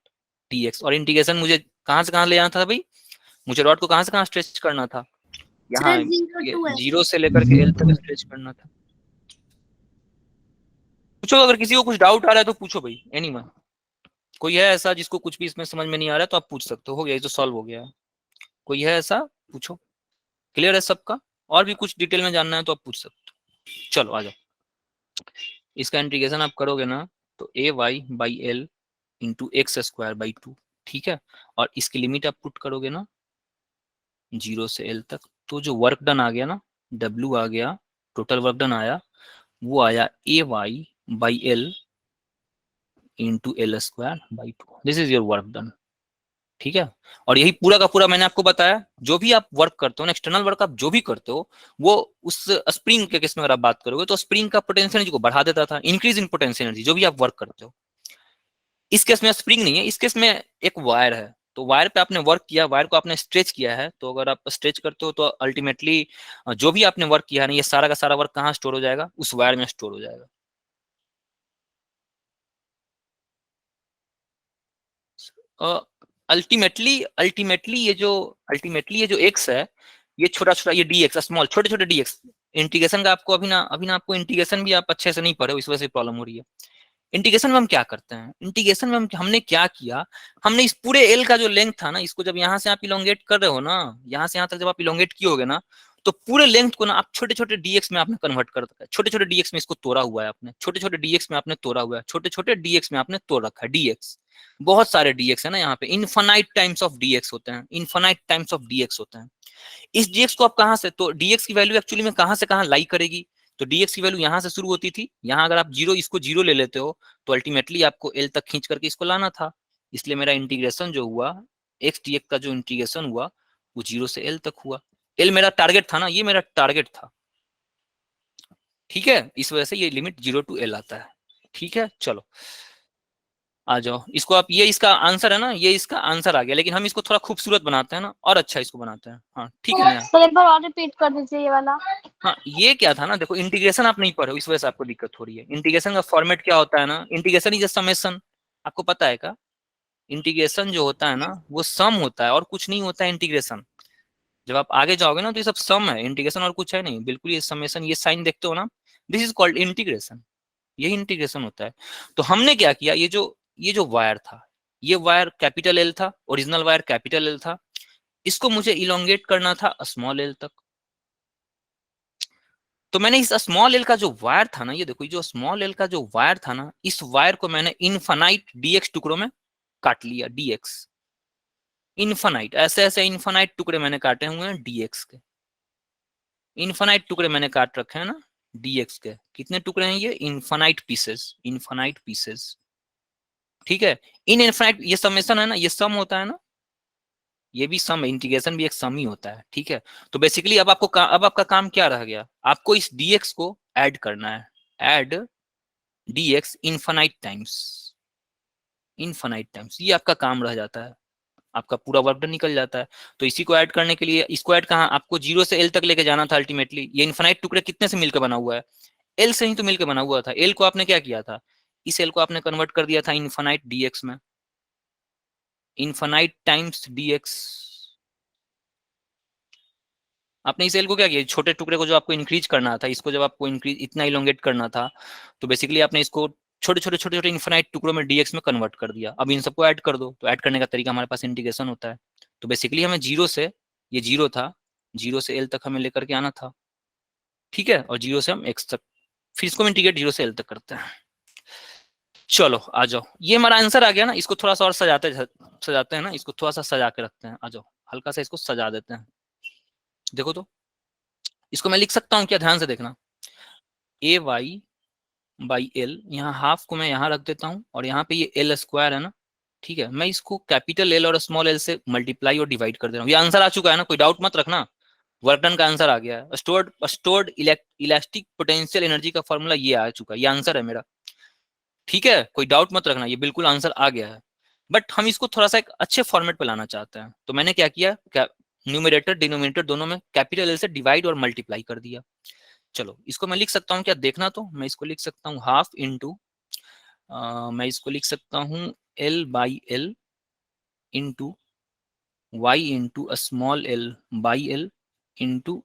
डी एक्स, और इंटीग्रेशन मुझे कहाँ से कहाँ ले आना था भाई, मुझे रॉड को कहाँ से कहाँ स्ट्रेच करना था, यहाँ 0 to F। 0 से लेकर के एल तक स्ट्रेच करना था। पूछो, अगर किसी को कुछ डाउट आ रहा है तो पूछो भाई, एनीवन, कोई है ऐसा जिसको कुछ भी इसमें समझ में नहीं आ रहा है तो आप पूछ सकते हो गया, ये तो सॉल्व हो गया है। कोई है ऐसा, पूछो, क्लियर है सबका? और भी कुछ डिटेल में जानना है तो आप पूछ सकते हो। चलो आ जाओ, इसका इंटीग्रेशन आप करोगे ना, तो A Y by L into X square by 2। ठीक है, और इसकी लिमिट आप पुट करोगे ना 0 से एल तक, तो जो वर्क डन आ गया ना, W आ गया, टोटल वर्क डन आया, वो आया A Y by L into L square by 2। This is your work done. ठीक है। और यही पूरा का पूरा मैंने आपको बताया, जो भी आप वर्क करते हो ना, एक्सटर्नल वर्क आप जो भी करते हो, वो उस स्प्रिंग के केस में अगर आप बात करोगे तो स्प्रिंग का पोटेंशियल एनर्जी को बढ़ा देता था, इंक्रीज इन पोटेंशियल एनर्जी, जो भी आप वर्क करते हो। इस केस में स्प्रिंग नहीं है, इस केस में एक वायर है, तो वायर पे आपने वर्क किया, वायर को आपने स्ट्रेच किया है, तो अगर आप स्ट्रेच करते हो तो अल्टीमेटली जो भी आपने वर्क किया है ना, ये सारा का सारा वर्क कहाँ स्टोर हो जाएगा, उस वायर में स्टोर हो जाएगा। अल्टीमेटली अल्टीमेटली ये जो एक्स है, ये छोटा छोटा, ये डी एक्स स्मॉल, छोटे छोटे डी एक्स, इंटीग्रेशन का आपको अभी ना आपको इंटीग्रेशन भी आप अच्छे से नहीं पढ़े हो, इस वजह से प्रॉब्लम हो रही है। इंटीग्रेशन में हम क्या करते हैं, इंटीग्रेशन में हमने क्या किया, हमने इस पूरे एल का जो लेंथ था ना, इसको जब यहाँ से आप इलोंगेट कर रहे हो ना, यहाँ से यहाँ तक जब आप इलोंगेट किए ना, तो पूरे लेंथ को ना आप छोटे छोटे डीएक्स में आपने कन्वर्ट कर रखा है, छोटे छोटे डीएक्स में इसको तोड़ा हुआ है आपने, छोटे छोटे डीएक्स में आपने तोड़ा हुआ है, छोटे छोटे डीएक्स में आपने तोड़ रखा है। डीएक्स बहुत सारे डीएक्स है ना यहाँ पे, इनफाइनाइट टाइम्स ऑफ डीएक्स होते हैं, इनफाइनाइट टाइम्स ऑफ डीएक्स होते हैं। इस डीएक्स को आप कहाँ से, तो डीएक्स की वैल्यू एक्चुअली में कहाँ से कहाँ लाई करेगी, तो डीएक्स की वैल्यू यहाँ से शुरू होती थी, यहाँ अगर आप जीरो, इसको जीरो ले लेते हो तो अल्टीमेटली आपको एल तक खींच करके इसको लाना था, इसलिए मेरा इंटीग्रेशन जो हुआ, एक्स डीएक्स का जो इंटीग्रेशन हुआ वो जीरो से एल तक हुआ। एल मेरा टारगेट था ना, ये मेरा टारगेट था, ठीक है, इस वजह से ये लिमिट 0 to L आता है। ठीक है, चलो आ जाओ, इसको आप, ये इसका आंसर है ना, ये इसका आंसर आ गया, लेकिन हम इसको थोड़ा खूबसूरत बनाते हैं ना, और अच्छा इसको बनाते हैं। हाँ ठीक है ना। सर एक बार और रिपीट कर दीजिए ये वाला। हाँ ये क्या था ना, देखो इंटीग्रेशन आप नहीं पढ़े हो, इस वजह से आपको दिक्कत हो रही है। इंटीग्रेशन का फॉर्मेट क्या होता है ना, इंटीग्रेशन इज अ समेशन, आपको पता है क्या, इंटीग्रेशन जो होता है ना वो सम होता है और कुछ नहीं होता है इंटीग्रेशन। जब आप आगे जाओगे ना तो ये सब सम है, इंटीग्रेशन और कुछ है नहीं, बिल्कुल ये समेशन, ये साइन देखते हो ना, दिस इज कॉल्ड इंटीग्रेशन, यही इंटीग्रेशन होता है। तो हमने क्या किया, ये जो वायर था, ये वायर कैपिटल एल था, ओरिजिनल वायर कैपिटल एल था, इसको मुझे इलोंगेट करना था स्मॉल एल तक। तो मैंने इस स्मॉल एल का जो वायर था ना, ये देखो, ये जो स्मॉल एल का जो वायर था ना, इस वायर को मैंने इनफाइनाइट डीएक्स टुकड़ों में काट लिया, डीएक्स इनफाइनाइट, ऐसे ऐसे इनफाइनाइट टुकड़े मैंने काटे हुए हैं डीएक्स के, इनफाइनाइट टुकड़े मैंने काट रखे हैं ना डीएक्स के। कितने टुकड़े हैं ये, इनफाइनाइट पीसेस, इनफाइनाइट पीसेस, ठीक है। इन इनफाइनाइट, ये समेशन है ना, ये सम होता है ना, ये भी सम है, इंटीग्रेशन भी एक सम ही होता है, ठीक है। तो बेसिकली अब आपको अब आपका काम क्या रह गया, आपको इस डीएक्स को ऐड करना है, add DX infinite times, infinite times, ये आपका काम रह जाता है, आपका पूरा वर्क डन निकल जाता है। तो इसी को ऐड करने के लिए, इसको ऐड कहाँ, आपको 0 से एल तक लेके जाना था अल्टीमेटली। ये इनफाइनाइट टुकड़े कितने से मिलकर बना हुआ है, एल से ही तो मिलकर बना हुआ था। एल को आपने क्या किया था, इस एल को आपने कन्वर्ट कर दिया था इनफाइनाइट डीएक्स में, इनफाइनाइट टाइम्स डीएक्स। आपने इस एल को क्या किया, छोटे टुकड़े को जो आपको इंक्रीज करना था, इसको जब आपको इंक्रीज इतना इलोंगेट करना था, तो बेसिकली आपने इसको छोटे छोटे छोटे छोटे इनफाइनाइट टुकड़ों में डीएक्स में कन्वर्ट कर दिया। अब इन सबको ऐड कर दो, तो ऐड करने का तरीका हमारे पास इंटीग्रेशन होता है। तो बेसिकली हमें जीरो से, ये जीरो था, जीरो से एल तक हमें लेकर के आना था, ठीक है, और जीरो से हम एक्स तक, फिर इसको इंटीग्रेट जीरो से एल तक करते हैं। चलो आ जाओ, ये हमारा आंसर आ गया ना, इसको थोड़ा सा और सजाते हैं ना, इसको थोड़ा सा सजा के रखते हैं, आ जाओ हल्का सा इसको सजा देते हैं। देखो तो इसको मैं लिख सकता हूँ क्या, ध्यान से देखना, ए वाई बाई एल, यहाँ हाफ को मैं यहाँ रख देता हूँ, और यहाँ पे ये एल स्क्वायर है ना, ठीक है, मैं इसको कैपिटल एल और स्मॉल एल से मल्टीप्लाई और डिवाइड कर दे रहा हूँ। ये आंसर आ चुका है ना, कोई डाउट मत रखना, वर्क डन का आंसर आ गया है। स्टोर्ड इलास्टिक पोटेंशियल एनर्जी का फॉर्मूला ये आ चुका है, ये आंसर है मेरा, ठीक है, कोई डाउट मत रखना, ये बिल्कुल आंसर आ गया है। बट हम इसको थोड़ा सा एक अच्छे फॉर्मेट पे लाना चाहते हैं, तो मैंने क्या किया, न्यूमरेटर डिनोमिनेटर दोनों में कैपिटल एल से डिवाइड और मल्टीप्लाई कर दिया। चलो इसको मैं लिख सकता हूँ क्या, देखना, तो मैं इसको लिख सकता हूँ हाफ इंटू, मैं इसको लिख सकता हूँ L by L into Y into small L by L into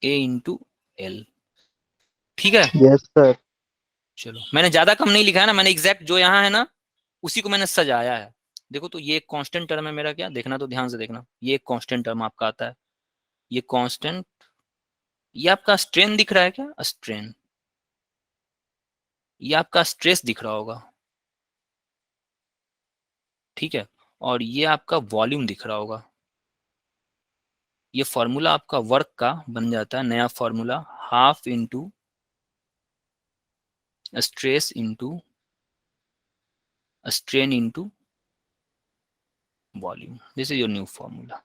A into L, ठीक है। Yes sir. चलो मैंने ज्यादा कम नहीं लिखा है ना, मैंने एग्जैक्ट जो यहाँ है ना उसी को मैंने सजाया है। देखो तो ये एक कांस्टेंट टर्म है मेरा, क्या देखना, तो ध्यान से देखना, ये एक कांस्टेंट टर्म आपका आता है, ये कांस्टेंट, ये आपका स्ट्रेन दिख रहा है क्या, स्ट्रेन, ये आपका स्ट्रेस दिख रहा होगा, ठीक है, और ये आपका वॉल्यूम दिख रहा होगा। ये फॉर्मूला आपका वर्क का बन जाता है, नया formula, half into stress into strain into volume. This is your new formula.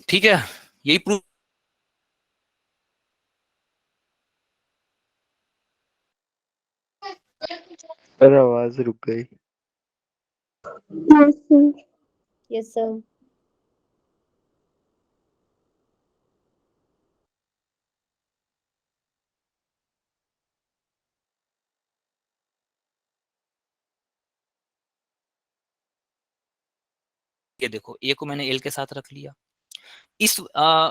ठीक है, यही प्रूव। पर आवाज रुक गई। Yes sir. ये देखो ए को मैंने एल के साथ रख लिया।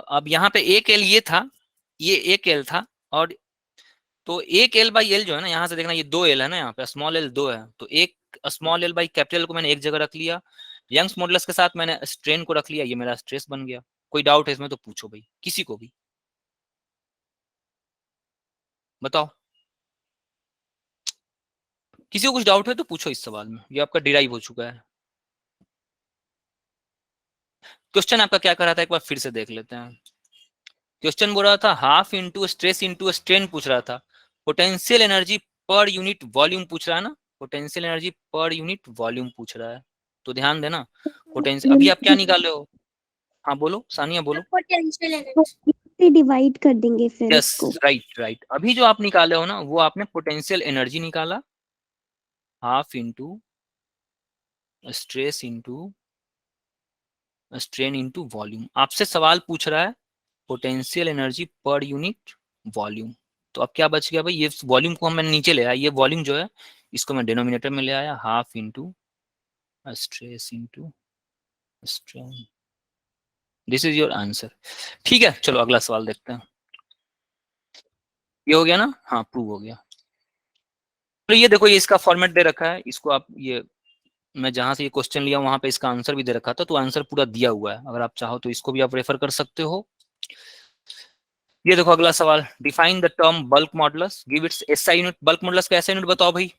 अब यहाँ पे एक एल ये था, ये एक एल था, और तो एक एल बाई एल जो है ना, यहाँ से देखना ये दो एल है ना, यहाँ पे स्मॉल एल दो है, तो एक स्मॉल एल बाई कैपिटल को मैंने एक जगह रख लिया। यंग्स मॉडुलस के साथ मैंने स्ट्रेन को रख लिया, ये मेरा स्ट्रेस बन गया। कोई डाउट है इसमें तो पूछो भाई, किसी को भी बताओ। किसी को कुछ डाउट है तो पूछो इस सवाल में, ये आपका डिराइव हो चुका है। क्वेश्चन आपका क्या कर रहा था, एक बार फिर से देख लेते हैं। क्वेश्चन बोल रहा था half into stress into strain पूछ रहा था, potential energy per unit volume पूछ रहा है ना, potential energy per unit volume पूछ रहा है। तो ध्यान देना, पोटेंशियल अभी आप क्या निकाले हो? हाँ बोलो सानिया बोलो। पोटेंशियल एनर्जी डिवाइड कर देंगे फिर यस इसको। राइट। अभी जो आप निकाले हो ना, वो आपने पोटेंशियल एनर्जी निकाला, half into stress into strain into volume. आपसे सवाल पूछ रहा है potential energy per unit volume. तो अब क्या बच गया भाई, ये वॉल्यूम को मैंने नीचे ले आया, ये वॉल्यूम जो है इसको मैं डिनोमिनेटर में ले आया, half into stress into strain. This is your answer. ठीक है, चलो अगला सवाल देखते हैं। ये हो गया ना, हाँ प्रूव हो गया। तो ये देखो, ये इसका फॉर्मेट दे रखा है, इसको आप ये मैं जहां से ये क्वेश्चन लिया वहां पे इसका आंसर भी दे रखा था, तो आंसर पूरा दिया हुआ है, अगर आप चाहो तो इसको भी आप रेफर कर सकते हो। ये देखो अगला सवाल, define the term bulk modulus, give its SI unit. Bulk modulus का एसआई यूनिट बताओ भाई,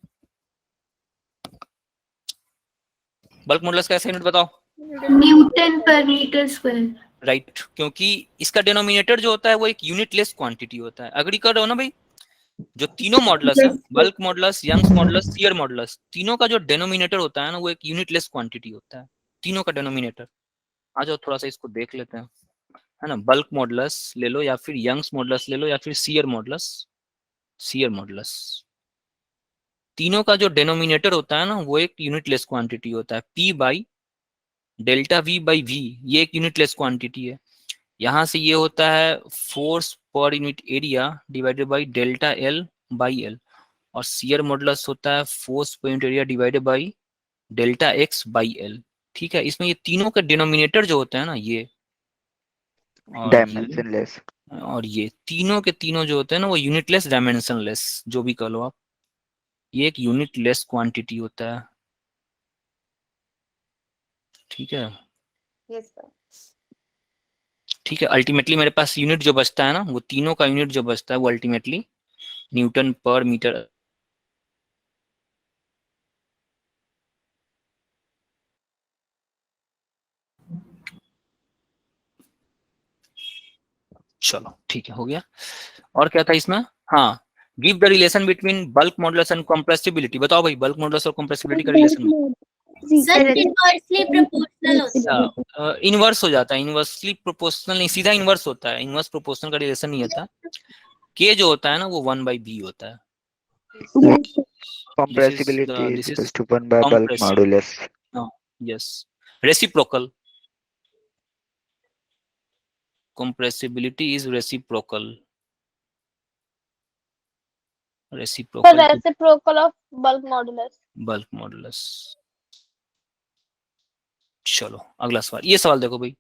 बल्क मॉडुलस का एसआई यूनिट बताओ। न्यूटन पर मीटर स्क्वायर। राइट, क्योंकि इसका डिनोमिनेटर जो होता है वो एक यूनिटलेस क्वांटिटी होता है। अग्री कर रहे हो ना भाई? जो तीनों मॉडुलस है, bulk modulus, Young's modulus, shear modulus, तीनों का जो डिनोमिनेटर होता है ना, वो एक यूनिटलेस क्वांटिटी होता है, तीनों का डिनोमिनेटर। आ जाओ थोड़ा सा इसको देख लेते हैं, है ना। बल्क मॉडुलस ले लो, या फिर यंग्स मॉडुलस ले लो, या फिर शियर मॉडुलस, शियर मॉडुलस, तीनों का जो डिनोमिनेटर होता है ना, वो एक यूनिटलेस क्वांटिटी होता है। P by delta V by V, ये एक यूनिटलेस क्वांटिटी है। यहाँ से ये होता है फोर्स पर unit area divided by delta L by L, और शियर मॉडुलस होता है फोर्स पर unit area divided by delta X by L। ठीक है, इसमें ये तीनों के डिनोमिनेटर जो होते हैं ना, ये डायमेंशनलेस। और ये तीनों के तीनों जो होते हैं ना, वो यूनिटलेस डायमेंशनलेस, जो भी कह लो आप, ये एक यूनिटलेस क्वांटिटी होता है। ठीक है, यस सर। ठीक है। अल्टीमेटली मेरे पास यूनिट जो बचता है ना, वो तीनों का यूनिट जो बचता है वो अल्टीमेटली न्यूटन पर मीटर। चलो ठीक है, हो गया। और क्या था इसमें, हाँ, give the relation between bulk modulus and compressibility. बताओ भाई, बल्क मॉडुलस और कंप्रेसिबिलिटी का रिलेशन। सर इनवर्सली प्रोपोर्शनल होता है। इनवर्स हो जाता है, इनवर्सली प्रोपोर्शनल नहीं, सीधा इनवर्स होता है। इनवर्स प्रोपोर्शनल का रिलेशन नहीं होता। के जो होता है ना, वो 1/b होता है। Compressibility is this is equals to 1 by bulk compress- modulus. yes, reciprocal, compressibility is reciprocal, sir reciprocal to reciprocal of bulk modulus. bulk modulus। चलो अगला सवाल, ये सवाल देखो भाई,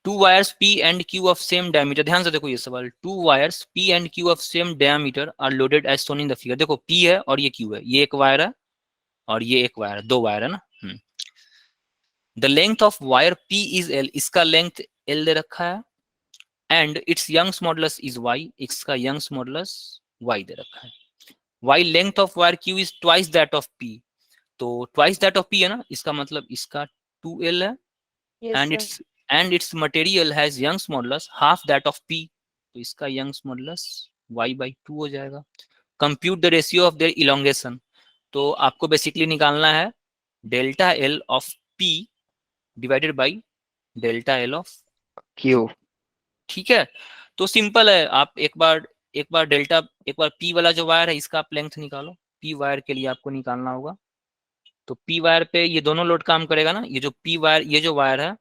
two wires P and Q of same diameter. ध्यान से देखो ये सवाल, two wires P and Q of same diameter are loaded as shown in the figure. देखो P है और ये Q है, ये एक वायर है और ये एक वायर है, दो वायर है ना। The length of wire P is L, इसका लेंथ L दे रखा है, and it's Young's modulus is Y, इसका यंग्स मॉडुलस Y दे रखा है। Y length of wire Q is twice that of P, तो ट्वाइस दैट ऑफ P है ना, इसका मतलब इसका 2L है, and it's material has Young's modulus half that of P, तो इसका यंग्स मॉडुलस Y/2 हो जाएगा। Compute the ratio of their elongation, तो आपको बेसिकली निकालना है delta L of P divided by delta L of Q. ठीक है, तो सिंपल है, आप एक बार डेल्टा, एक बार पी वाला जो वायर है इसका आप लेंथ निकालो, पी वायर के लिए आपको निकालना होगा। तो पी वायर पे ये दोनों लोड काम करेगा ना, ये जो पी वायर, ये जो वायर है,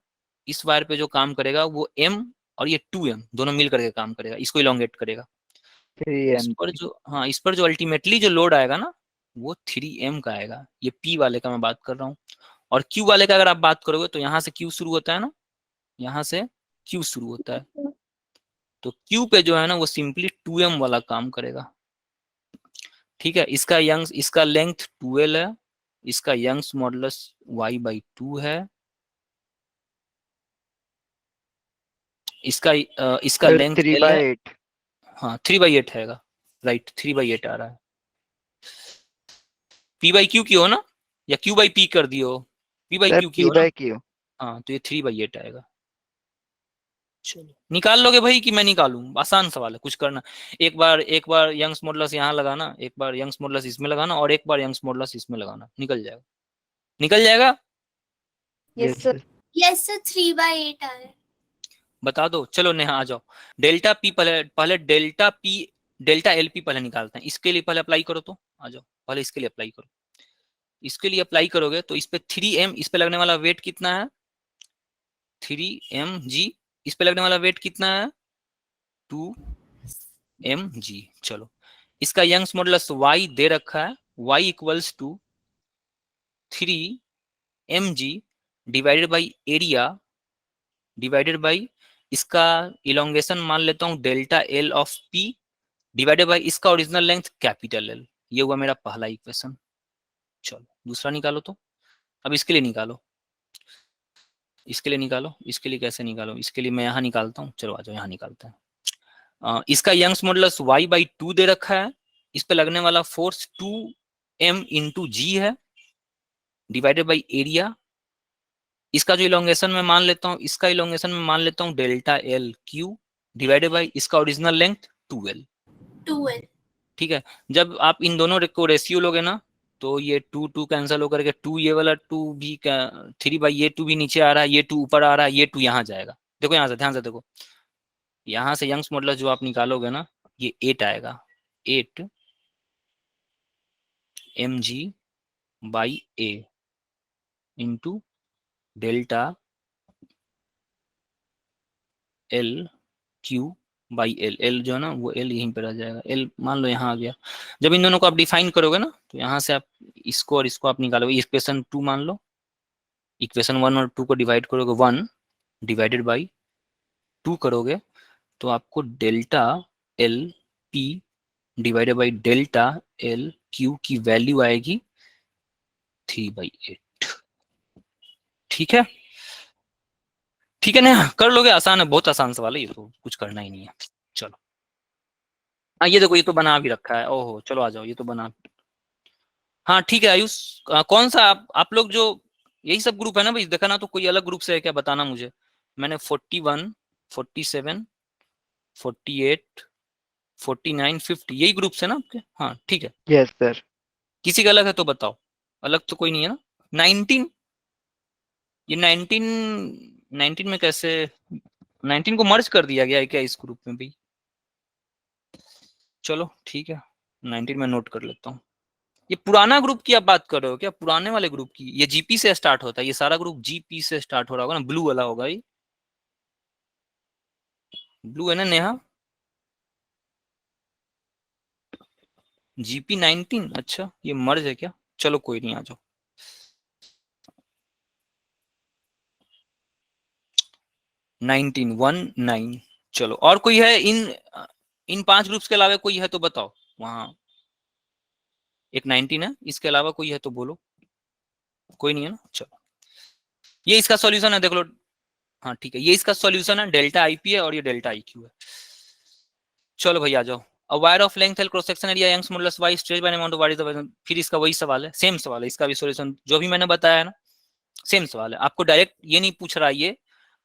इस वायर पे जो काम करेगा वो एम और ये 2m दोनों मिल करके काम करेगा, इसको इलोंगेट करेगा। इस 3m। पर जो, हाँ, इस पर जो अल्टीमेटली जो लोड आएगा ना वो 3m का आएगा। ये पी वाले का मैं बात कर रहा हूँ। और क्यू वाले का अगर आप बात करोगे तो यहाँ से क्यू शुरू होता है ना, यहाँ से क्यू शुरू होता है, तो क्यू पे जो है ना वो सिंपली 2m वाला काम करेगा। ठीक है, इसका लेंथ 12 है, इसका यंग्स मॉडुलस y/2 है, इसका सर लेंथ l है। 3/8। हाँ 3/8 है, राइट, 3/8 आ रहा है। p/q की हो ना, या q/p कर दियो, सर p/q की हो ना, p/q। हाँ तो ये 3/8 आएगा। चलो निकाल लोगे भाई कि मैं निकालूं? आसान सवाल है, कुछ करना, एक बार यंग्स मॉडुलस यहाँ लगाना, एक बार यंग्स मॉडुलस इसमें लगाना, और एक बार यंग्स मॉडुलस इसमें लगाना, निकल जाएगा, निकल जाएगा। Yes sir. यस सर 3/8 आ रहा है। बता दो, चलो नेहा आ जाओ। डेल्टा पी पहले डेल्टा एल पी पहले निकालते हैं, इसके लिए पहले अप्लाई करो, तो आ जाओ पहले इसके लिए अप्लाई करो। इसके लिए अप्लाई करोगे तो इस पे 3m, इस पे लगने वाला वेट कितना है 3mg, इस पे लगने वाला वेट कितना है 2mg। चलो इसका यंग्स मॉडुलस y दे रखा है, y equals to 3mg divided by area divided by इसका इलोंगेशन मान लेता हूं delta L of P divided by इसका ओरिजिनल लेंथ कैपिटल एल। ये हुआ मेरा पहला इक्वेशन। चलो दूसरा निकालो, तो अब इसके लिए निकालो, इसके लिए निकालो, इसके लिए कैसे निकालो, इसके लिए मैं यहाँ निकालता हूँ, चलो आ जाओ यहाँ निकालते हैं। इसका यंग्स मॉडुलस y/2 दे रखा है, इस पे लगने वाला फोर्स 2m इंटू जी है डिवाइडेड बाई एरिया, इसका जो इलोंगेशन में मान लेता हूँ, इसका इलोंगेशन में मान लेता हूँ delta L Q divided by इसका ओरिजिनल लेंथ 2l। 2l। ठीक है, जब आप इन दोनों को रेशियो लोगे ना तो ये 2 कैंसिल होकर के 2, ये वाला 2 भी 3/ये 2 भी नीचे आ रहा है, ये 2 ऊपर आ रहा है, ये 2 यहाँ जाएगा। देखो यहाँ से ध्यान से देखो, यहाँ से यंग्स मॉडुलस जो आप निकालोगे ना ये 8 आएगा, 8 mg/a into delta L q/l, l जो है ना वो l यहीं पर आ जाएगा, l मान लो यहाँ आ गया। जब इन दोनों को आप डिफाइन करोगे ना तो यहाँ से आप इसको और इसको आप निकालोगे, इक्वेशन 2 मान लो, इक्वेशन 1 और 2 को डिवाइड करोगे, 1 डिवाइडेड बाई 2 करोगे तो आपको delta L P divided by delta L Q की वैल्यू आएगी 3/8। ठीक है, ठीक है ना, कर लोगे, आसान है, बहुत आसान सवाल है ये, तो कुछ करना ही नहीं है। चलो हाँ ये देखो, ये तो बना भी रखा है, ओहो चलो आ जाओ, ये तो बना, हाँ ठीक है आयुष, कौन सा आप लोग जो यही सब ग्रुप है ना भाई, देखा ना, तो कोई अलग ग्रुप से है क्या बताना मुझे। मैंने 41 47 48 49 50 यही ग्रुप से ना आपके, हाँ ठीक है। Yes sir. किसी का अलग है तो बताओ, अलग तो कोई नहीं है ना। 19, ये 19 में कैसे 19 को मर्ज कर दिया गया है क्या इस ग्रुप में भी? चलो ठीक है, 19 में नोट कर लेता हूँ। ये पुराना ग्रुप की आप बात कर रहे हो क्या, पुराने वाले ग्रुप की? ये जीपी से स्टार्ट होता है, ये सारा ग्रुप जीपी से स्टार्ट हो रहा होगा ना, ब्लू वाला होगा ये, ब्लू है ना नेहा, जीपी 19। अच्छा ये मर्ज है क्या, चलो कोई नहीं, आ जाओ। 19 चलो और कोई है इन 5 ग्रुप्स के अलावा कोई है तो बताओ, वहां एक 19 है, इसके अलावा कोई है तो बोलो, कोई नहीं है ना, चलो ये इसका सॉल्यूशन है, देख लो, हाँ ठीक है, ये इसका सॉल्यूशन है, डेल्टा आईपी है और ये डेल्टा आईक्यू है। चलो भाई आ जाओ। A wire of length L cross section area Young's modulus y stretched by an amount of what is the, फिर इसका वही सवाल है, सेम सवाल है, इसका भी सॉल्यूशन जो भी मैंने बताया है ना, सेम सवाल है। आपको डायरेक्ट ये नहीं पूछ रहा, ये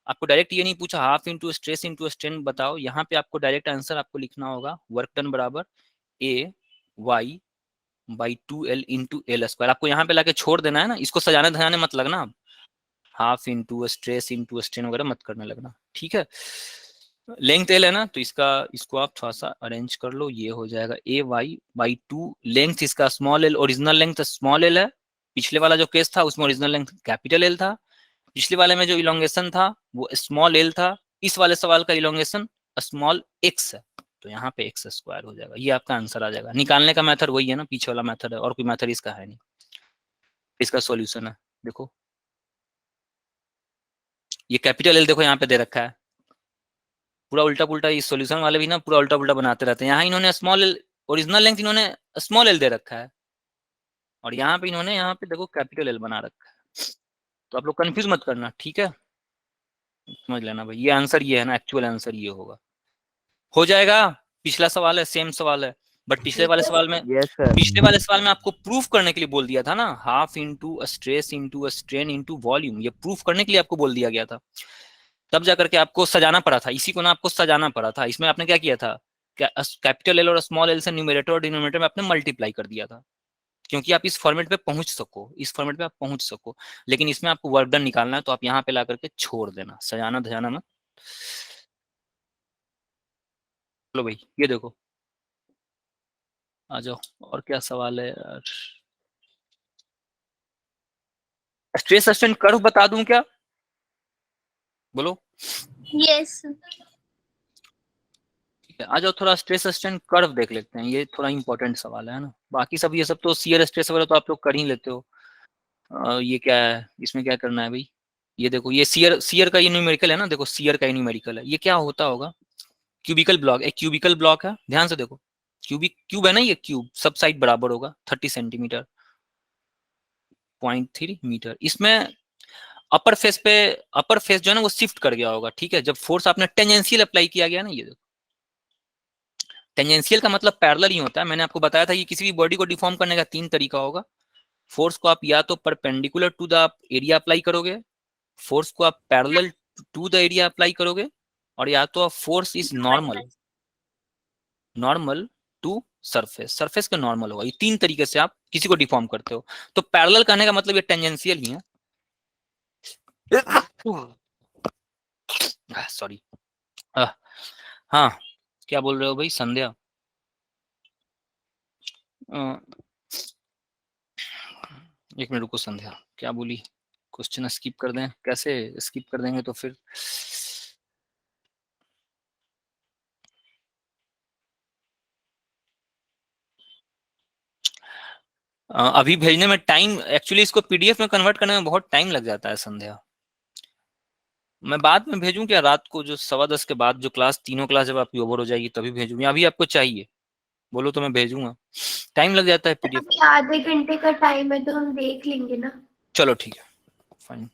आपको डायरेक्ट ये नहीं पूछा half into stress into strain बताओ, यहाँ पे आपको डायरेक्ट आंसर आपको लिखना होगा वर्क डन बराबर A Y by 2l into L square. आपको यहाँ पे लाके छोड़ देना है ना, इसको सजाने धजाने मत लगना आप, half into stress into strain वगैरह मत करने लगना, ठीक है। लेंथ एल है ना, तो इसको आप थोड़ा सा अरेंज कर लो, ये हो जाएगा ए वाई बाई 2, लेंथ इसका small L, original length small L है। पिछले वाला जो केस था उसमें ओरिजिनल लेंथ कैपिटल एल था, पिछले वाले में जो इलोंगेशन था वो स्मॉल एल था, इस वाले सवाल का इलोंगेशन स्मॉल एक्स है, तो यहाँ पे एक्स स्क्वायर हो जाएगा, ये आपका आंसर आ जाएगा। निकालने का मेथड वही है ना, पीछे वाला मेथड है, और कोई मेथड इसका है नहीं। इसका सॉल्यूशन है, देखो ये कैपिटल एल देखो यहाँ पे दे रखा है, पूरा उल्टा पुल्टा, इस सॉल्यूशन वाले भी ना पूरा उल्टा पुल्टा बनाते रहते हैं। यहाँ इन्होंने स्मॉल एल, ओरिजिनल लेंथ इन्होंने स्मॉल एल दे रखा है, और यहाँ पे इन्होंने यहाँ पे देखो कैपिटल एल बना रखा है, तो आप लोग कंफ्यूज मत करना, ठीक है, समझ लेना भाई, ये आंसर ये है ना, एक्चुअल आंसर ये होगा, हो जाएगा। पिछला सवाल है, सेम सवाल है, बट पिछले वाले सवाल में, यस सर। पिछले वाले सवाल में आपको प्रूफ करने के लिए बोल दिया था ना, half into stress into strain into volume, ये प्रूफ करने के लिए आपको बोल दिया गया था, तब जाकर के आपको सजाना पड़ा था, इसी को ना आपको सजाना पड़ा था। इसमें आपने क्या किया था, कैपिटल एल और स्मॉल एल से न्यूमरेटर और डिनोमिनेटर में आपने मल्टीप्लाई कर दिया था, क्योंकि आप इस फॉर्मेट पे पहुंच सको, इस फॉर्मेट पे आप पहुंच सको, लेकिन इसमें आपको वर्क डन निकालना है, तो आप यहाँ पे ला करके छोड़ देना, सजाना धजाना मत। चलो भाई ये देखो, आ जाओ, और क्या सवाल है यार, स्ट्रेस स्ट्रेन कर्व बता दूं क्या, बोलो। यस ठीक है, आ जाओ, थोड़ा स्ट्रेस स्ट्रेन कर्व देख लेते हैं, ये थोड़ा इंपॉर्टेंट सवाल है ना, बाकी सब ये सब तो शियर स्ट्रेस वगैरह तो आप लोग कर ही लेते हो। ये क्या है, इसमें क्या करना है भाई, ये देखो, ये शियर का ये न्यूमेरिकल है ना, देखो शियर का ये न्यूमेरिकल है, ये क्या होता होगा, क्यूबिकल ब्लॉक, एक क्यूबिकल ब्लॉक है, ध्यान से देखो, क्यूब है ना, ये क्यूब सब साइड बराबर होगा 30 सेंटीमीटर 0.3 मीटर, इसमें अपर फेस जो है ना वो शिफ्ट कर गया होगा, ठीक है, जब फोर्स आपने टेंजेंशियल अप्लाई किया गया ना, ये देखो, टेंजेंशियल का मतलब पैरेलल ही होता है, मैंने आपको बताया था कि किसी भी बॉडी को डिफॉर्म करने का 3 तरीका होगा, फोर्स को आप या तो perpendicular to the area apply करोगे, फोर्स को आप parallel to the area apply करोगे, और या तो आप force is normal to surface का नॉर्मल होगा, ये 3 तरीके से आप किसी को डिफॉर्म करते हो, तो पैरेलल कहने का मतलब ये टेंजेंशियल ही है, सॉरी। हाँ क्या बोल रहे हो भाई संध्या, एक मिनट रुको, संध्या क्या बोली, क्वेश्चन स्किप कर दें, कैसे स्किप कर देंगे तो फिर, अभी भेजने में टाइम, एक्चुअली इसको पीडीएफ में कन्वर्ट करने में बहुत टाइम लग जाता है संध्या, मैं बाद में भेजूं क्या, रात को जो 10:15 के बाद जो क्लास, तीनों क्लास जब आपकी ओवर हो जाएगी तभी भेजूं, या अभी आपको चाहिए, बोलो तो मैं भेजूंगा, टाइम लग जाता है पीडीएफ। अभी आधे घंटे का टाइम है तो हम देख लेंगे ना। चलो ठीक है, फाइन,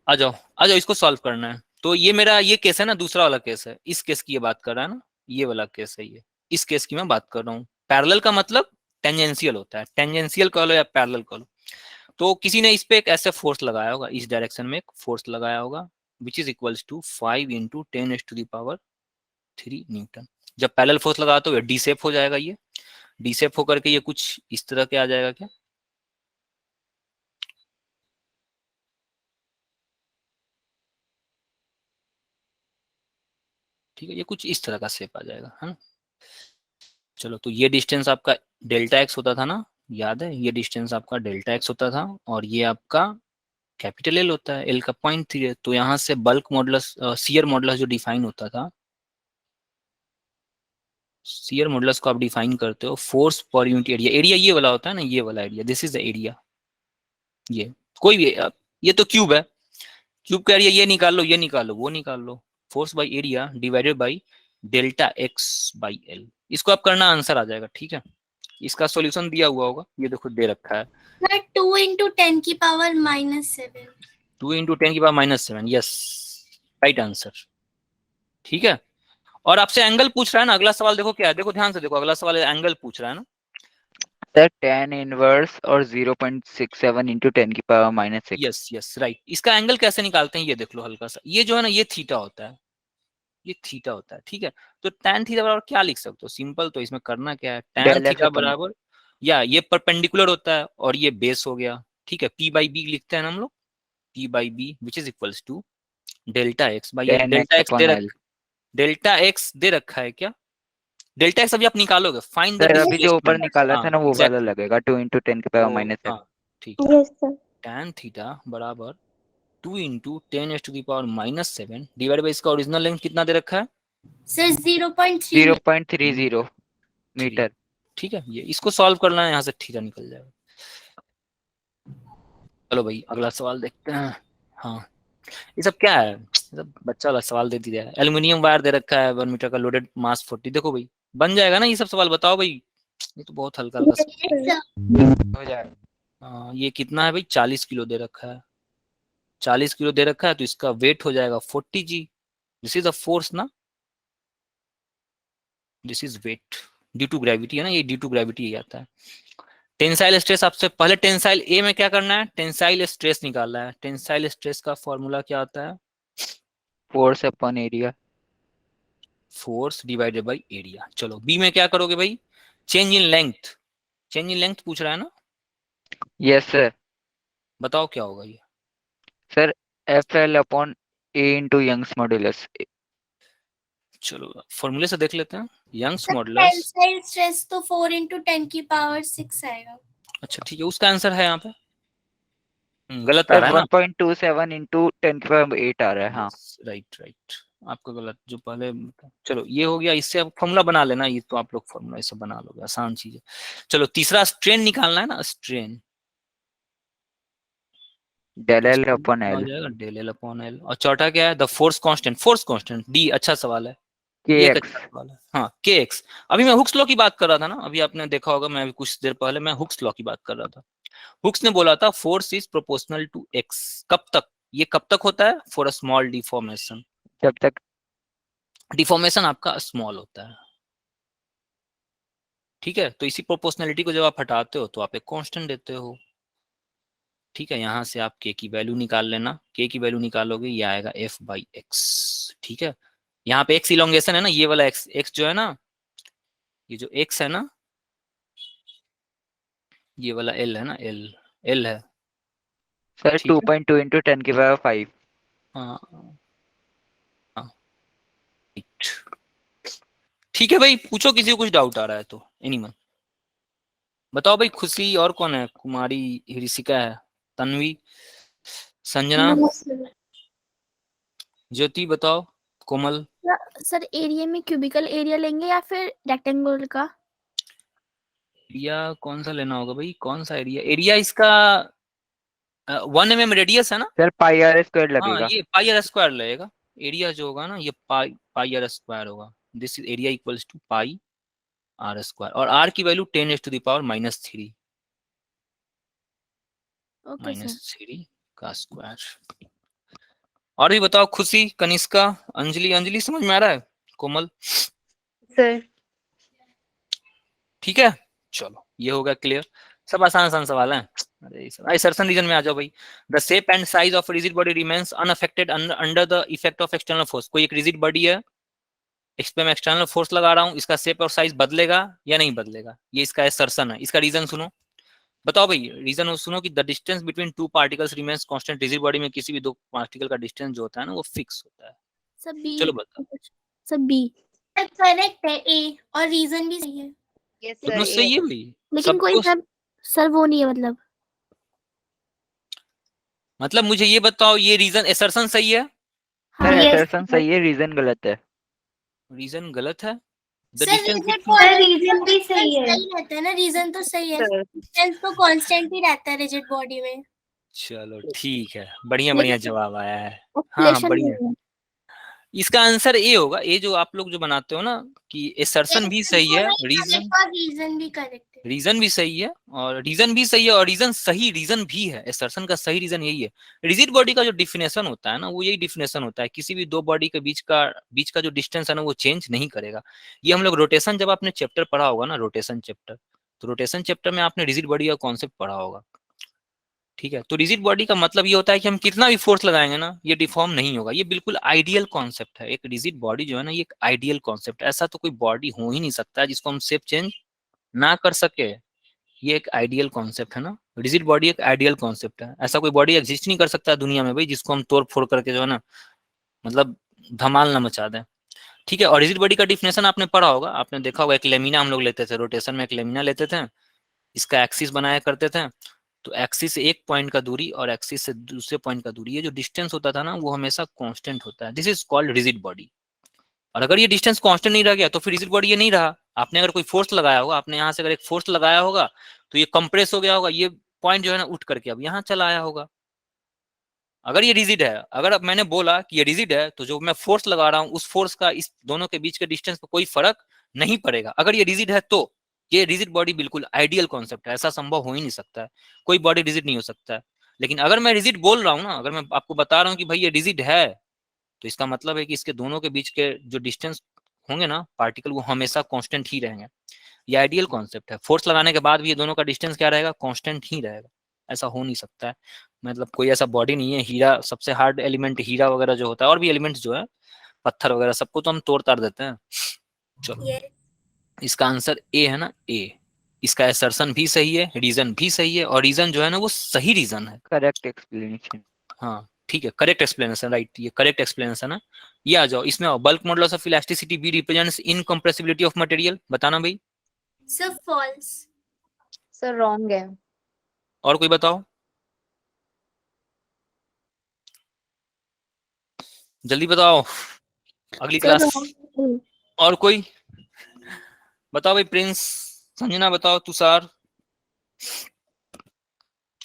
आ जाओ आ जाओ, इसको सॉल्व करना है। तो ये मेरा ये केस है ना, दूसरा वाला केस है, इस केस की ये बात कर रहा है ना, ये वाला केस है, ये इस केस की मैं बात कर रहा हूँ। पैरेलल का मतलब टेंजेंशियल होता है, टेंजेंशियल कह लो या पैरेलल कह लो। तो किसी ने इस पे एक ऐसे फोर्स लगाया होगा, इस डायरेक्शन में एक फोर्स लगाया होगा, which is equals to 5 × 10⁻³ newton. जब पैरेलल फोर्स लगा तो ये डी शेप हो जाएगा, ये डी शेप होकर के ये कुछ इस तरह के आ जाएगा क्या, ठीक है, ये कुछ इस तरह का शेप आ जाएगा, है ना। चलो, तो ये डिस्टेंस आपका डेल्टा एक्स होता था ना, याद है, ये डिस्टेंस आपका डेल्टा एक्स होता था, और ये आपका कैपिटल एल होता है, एल का 0.3 है, तो यहाँ से बल्क मॉडुलस, शियर मॉडुलस जो डिफाइन होता था, शियर मॉडुलस को आप डिफाइन करते हो फोर्स पर यूनिट एरिया, एरिया ये वाला होता है ना, ये वाला area, this is the area, ये कोई भी, ये तो क्यूब है, क्यूब का एरिया ये निकाल लो, ये निकाल लो, वो निकाल लो, force by area divided by delta x by L, इसको आप करना, आंसर आ जाएगा, ठीक है। इसका सॉल्यूशन दिया हुआ होगा, ये देखो दे रखा है, 2 × 10⁻⁷ 2 × 10⁻⁷, यस, राइट आंसर, ठीक है। और आपसे एंगल पूछ रहा है ना, अगला सवाल देखो क्या है, देखो ध्यान से देखो, अगला सवाल एंगल पूछ रहा है ना, सर tan इनवर्स और 0.67 × 10⁻⁻⁶। यस यस राइट, इसका एंगल कैसे निकालते हैं ये देख लो हल्का सा, ये जो है ना ये थीटा होता है, ये थीटा होता है, ठीक है। तो tan थीटा बराबर क्या लिख सकते हो, सिंपल, तो इसमें करना क्या है, tan डेल एक्स थीटा अपन बराबर, या ये परपेंडिकुलर होता है और ये बेस हो गया, ठीक है, p बाई बी लिखते हैं ना हम लोग, p by B which is equals to delta x by L. tan delta x x दे upon L। डेल्टा एक्स दे रखा है क्या, डेल्टा एक्स अभी आप निकालोगे, फाइंड द सर अभी जो ऊपर डिस्प्लेसमेंट। निकाला हाँ था ना वो वाला एग्जैक्टली, लगेगा 2 × 10⁻⁻⁷। हाँ ठीक है, यस सर। tan थीटा बराबर 2 × 10⁻⁻7 डिवाइड बाई इसका ओरिजिनल लेंथ कितना दे रखा है, सर 0.3 0.30 मीटर। ठीक है। ये इसको सॉल्व करना है, यहाँ से थीटा निकल जाएगा। चलो भाई अगला सवाल देखते हैं। हाँ ये सब क्या है, ये सब बच्चा वाला सवाल दे दिया है। एल्यूमिनियम वायर दे रखा है 1 मीटर का, लोडेड मास 40। देखो भाई बन जाएगा ना ये सब सवाल, बताओ भाई, ये तो बहुत हल्का हल्का सवाल। हो जाएगा। ये कितना है भाई, 40 किलो दे रखा है, 40 किलो दे रखा है, तो इसका वेट हो जाएगा 40 g। This is a force ना, this is weight due to gravity है ना, ये ड्यू टू ग्रेविटी ही आता है। टेंसाइल स्ट्रेस, आपसे पहले टेंसाइल ए में क्या करना है, टेंसाइल स्ट्रेस निकालना है। टेंसाइल स्ट्रेस का फॉर्मूला क्या होता है, force upon area. Force divided by area. चलो बी में क्या करोगे भाई, change in length, change in length पूछ रहा है ना, यस सर। बताओ क्या होगा ये। Sir FL upon A × Young's modulus. चलो फॉर्मूले से देख लेते हैं, Young's sir modulus. Tensile stress तो 4 × 10⁻⁶ आएगा। अच्छा ठीक है, उसका आंसर है यहाँ पे, गलत आ सर रहा है ना, 1.27 × 10⁸ आ रहा है। हाँ राइट राइट, आपका गलत जो पहले। चलो ये हो गया, इससे आप फॉर्मूला बना लेना, ये तो आप लोग फॉर्मूला इससे बना लोगे, आसान चीज है। चलो तीसरा स्ट्रेन निकालना है ना, स्ट्रेन, डेल L अपॉन आ L। जाएगा डेल एल अपॉन एल। और चौथा क्या है, the force constant, force constant D, अच्छा सवाल है, ये एक KX। अच्छा सवाल है। हाँ के एक्स, अभी मैं हुक्स लॉ की बात कर रहा था ना, अभी आपने देखा होगा, मैं अभी कुछ देर पहले मैं हुक्स लॉ की बात कर रहा था। हुक्स ने बोला था force is proportional to X, कब तक, ये कब तक होता है, फॉर अ स्मॉल डिफॉर्मेशन, जब तक डिफॉर्मेशन आपका स्मॉल होता है, ठीक है। तो इसी प्रोपोर्शनलिटी को जब आप हटाते हो तो आप एक कांस्टेंट देते हो, ठीक है। यहाँ से आप के की वैल्यू निकाल लेना, के की वैल्यू निकालोगे ये आएगा एफ बाई एक्स, ठीक है। यहाँ पे एक्स इलोंगेशन है ना, ये वाला एक्स, एक्स जो है ना, ये जो एक्स है ना, ये वाला एल है ना, एल, एल है, सर ठीक है। 2.2 × 10⁵ हाँ हाँ ठीक है भाई, पूछो किसी को कुछ डाउट आ रहा है तो, एनीवन बताओ भाई। खुशी और कौन है, कुमारी, ऋषिका है, तन्वी, संजना, ज्योति बताओ, कोमल। सर एरिया में क्यूबिकल एरिया लेंगे या फिर रेक्टेंगुलर का? एरिया कौन सा लेना होगा भाई, कौन सा एरिया, एरिया इसका 1 mm रेडियस है ना, सर πr² हाँ लगेगा। ये पाई आर स्क्वायर लगेगा, एरिया जो होगा ना ये पाई आर स्क्वायर होगा, this is area equals to pi R square, और आर की वैल्यू 10⁻⁻³ ओके सर। -3 का स्क्वायर। और भी बताओ, खुशी, कनिष्का, अंजलि, अंजलि समझ में आ रहा है, कोमल, सर ठीक है। चलो ये होगा क्लियर, सब आसान आसान सवाल है। अरे सर्सन रीजन में आ जाओ भाई। The shape and size of rigid body remains unaffected under the effect of external force. कोई एक रिजिड बॉडी है, इस पे मैं एक्सटर्नल फोर्स लगा रहा हूँ, इसका शेप और साइज बदलेगा या नहीं बदलेगा, ये इसका सर्सन है। इसका रीजन सुनो, बताओ भाई रीजन सुनो कि the distance between two particles remains constant. Rigid body में किसी भी दो पार्टिकल का डिस्टेंस जो होता है ना वो फिक्स होता है। Sir B. चलो बताओ, सर बी। करेक्ट है ए, और रीजन भी सही है। यस दोनों सही है भाई, लेकिन कोई सबको। सर वो नहीं है मतलब। मतलब मुझे ये बताओ, ये रीजन असर्शन सही है, हाँ सर yes, assertion सही है, रीजन गलत है। रीजन गलत है। The sir distance reason between, reason भी सही है, सही रहता है ना, रीजन तो सही है, सर डिस्टेंस तो कांस्टेंट ही रहता है रिजिड बॉडी में। चलो ठीक है, बढ़िया बढ़िया लेकिन जवाब आया है। हाँ एक्सप्लेनेशन बढ़िया, नहीं है। इसका आंसर ए होगा, ये जो आप लोग जो बनाते हो ना कि एसर्शन भी सही है, रीजन, रीजन भी करेक्ट है। रीजन भी सही है, और रीजन भी सही है, और रीजन सही रीजन भी है। एसर्शन का सही रीजन यही है। रिजिड बॉडी का जो डिफिनेशन होता है ना, वो यही डिफिनेशन होता है, किसी भी दो बॉडी के बीच का जो डिस्टेंस है ना वो चेंज नहीं करेगा। ये हम लोग रोटेशन, जब आपने चैप्टर पढ़ा होगा ना, रोटेशन चैप्टर, तो रोटेशन चैप्टर में आपने रिजिड बॉडी का कॉन्सेप्ट पढ़ा होगा। ठीक है, तो रिजिड बॉडी का मतलब ये होता है कि हम कितना भी फोर्स लगाएंगे ना ये डिफॉर्म नहीं होगा। ये बिल्कुल आइडियल कॉन्सेप्ट है। एक रिजिड बॉडी जो है ना ये एक आइडियल कॉन्सेप्ट है। ऐसा तो कोई बॉडी हो ही नहीं सकता है जिसको हम शेप चेंज ना कर सके। ये एक आइडियल कॉन्सेप्ट है ना, रिजिड बॉडी एक आइडियल कॉन्सेप्ट है। ऐसा कोई बॉडी एग्जिस्ट नहीं कर सकता दुनिया में भाई जिसको हम तोड़ फोड़ करके जो है ना मतलब धमाल ना मचा दें। ठीक है, और रिजिड बॉडी का डिफिनेशन आपने पढ़ा होगा, आपने देखा होगा। एक लेमिना हम लोग लेते थे, रोटेशन में एक लेमिना लेते थे, इसका एक्सिस बनाया करते थे। तो एक्सिस से एक पॉइंट का दूरी और एक्सिस से दूसरे पॉइंट का दूरी, ये जो डिस्टेंस होता था ना वो हमेशा कांस्टेंट होता है। This is called rigid body. और अगर ये डिस्टेंस कांस्टेंट नहीं रह गया तो फिर रिजिड बॉडी ये नहीं रहा। आपने अगर कोई फोर्स लगाया होगा, आपने यहाँ से अगर एक फोर्स लगाया होगा तो ये कंप्रेस हो गया होगा, ये पॉइंट जो है ना उठ करके अब यहाँ चला आया होगा। अगर ये रिजिड है, अगर अब मैंने बोला कि ये रिजिड है तो जो मैं फोर्स लगा रहा हूँ उस फोर्स का इस दोनों के बीच के डिस्टेंस पर कोई फर्क नहीं पड़ेगा। अगर ये रिजिड है तो ये रिजिड बॉडी बिल्कुल आइडियल कॉन्सेप्ट है। ऐसा संभव हो ही नहीं सकता है, कोई बॉडी रिजिड नहीं हो सकता है। लेकिन अगर मैं रिजिड बोल रहा हूँ ना, अगर मैं आपको बता रहा हूँ कि भाई ये रिजिड है, तो इसका मतलब है कि इसके दोनों के बीच के जो डिस्टेंस होंगे ना पार्टिकल, वो हमेशा कांस्टेंट ही रहेंगे। ये आइडियल कॉन्सेप्ट है। फोर्स लगाने के बाद भी ये दोनों का डिस्टेंस क्या रहेगा, कांस्टेंट ही रहेगा। ऐसा हो नहीं सकता है। मतलब कोई ऐसा बॉडी नहीं है। हीरा सबसे हार्ड एलिमेंट, हीरा वगैरह जो होता है और भी एलिमेंट्स जो है पत्थर वगैरह, सबको तो हम तोड़ ताड़ देते हैं। चलो इसका आंसर ए है ना, ए। इसका असर्शन भी सही है, रीजन भी सही है, और रीजन जो है ना वो सही रीजन है। Correct explanation. हाँ ठीक है, करेक्ट एक्सप्लेनेशन, राइट, ये करेक्ट एक्सप्लेनेशन है। ये आ जाओ, इसमें आओ। Bulk modulus of elasticity B represents incompressibility of material. बताना भाई। Sir false. सर रॉन्ग है। और कोई बताओ, जल्दी बताओ, अगली क्लास। और कोई बताओ भाई। प्रिंस, संजना बताओ, तुषार,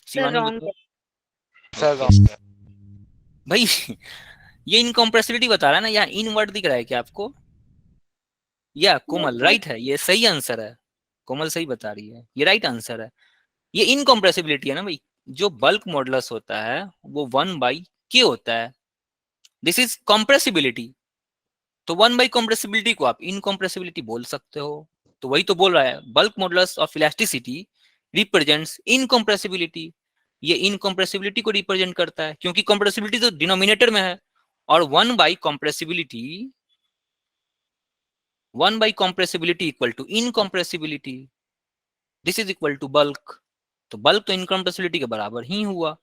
शिवानी रॉन्ग बताओ। Sir Okay. भाई ये इनकम्प्रेसिबिलिटी बता रहा है ना, यहाँ इन वर्ड दिख रहा है क्या आपको? या कोमल राइट है, ये सही आंसर है। कोमल सही बता रही है, ये राइट आंसर है। ये इनकम्प्रेसिबिलिटी है ना भाई। जो बल्क मॉडुलस होता है वो 1/k होता है। This is compressibility. तो 1/कॉम्प्रेसिबिलिटी को आप इनकम्प्रेसिबिलिटी बोल सकते हो। तो वही तो बोल रहा है, bulk modulus of elasticity represents incompressibility. ये इनकम्प्रेसिबिलिटी को रिप्रेजेंट करता है क्योंकि कंप्रेसिबिलिटी तो डिनोमिनेटर में है। और compressibility, compressibility equal to incompressibility. This is equal to bulk. तो बल्क तो इनकम्प्रेसिबिलिटी के बराबर ही हुआ।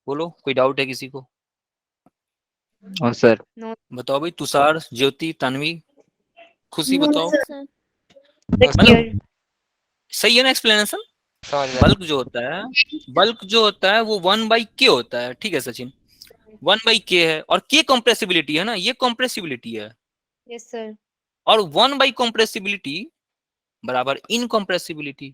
बोलो, कोई डाउट है किसी को? और सर बताओ भाई, तुषार, ज्योति, तन्वी, खुशी, बताओ। सर मतलब सही है ना एक्सप्लेनेशन? बल्क जो होता है, बल्क जो होता है वो 1/k होता है। ठीक है सचिन, 1/k है। और k कंप्रेसिबिलिटी है ना, ये कंप्रेसिबिलिटी है। Yes sir. और 1/कंप्रेसिबिलिटी बराबर इनकम्प्रेसिबिलिटी,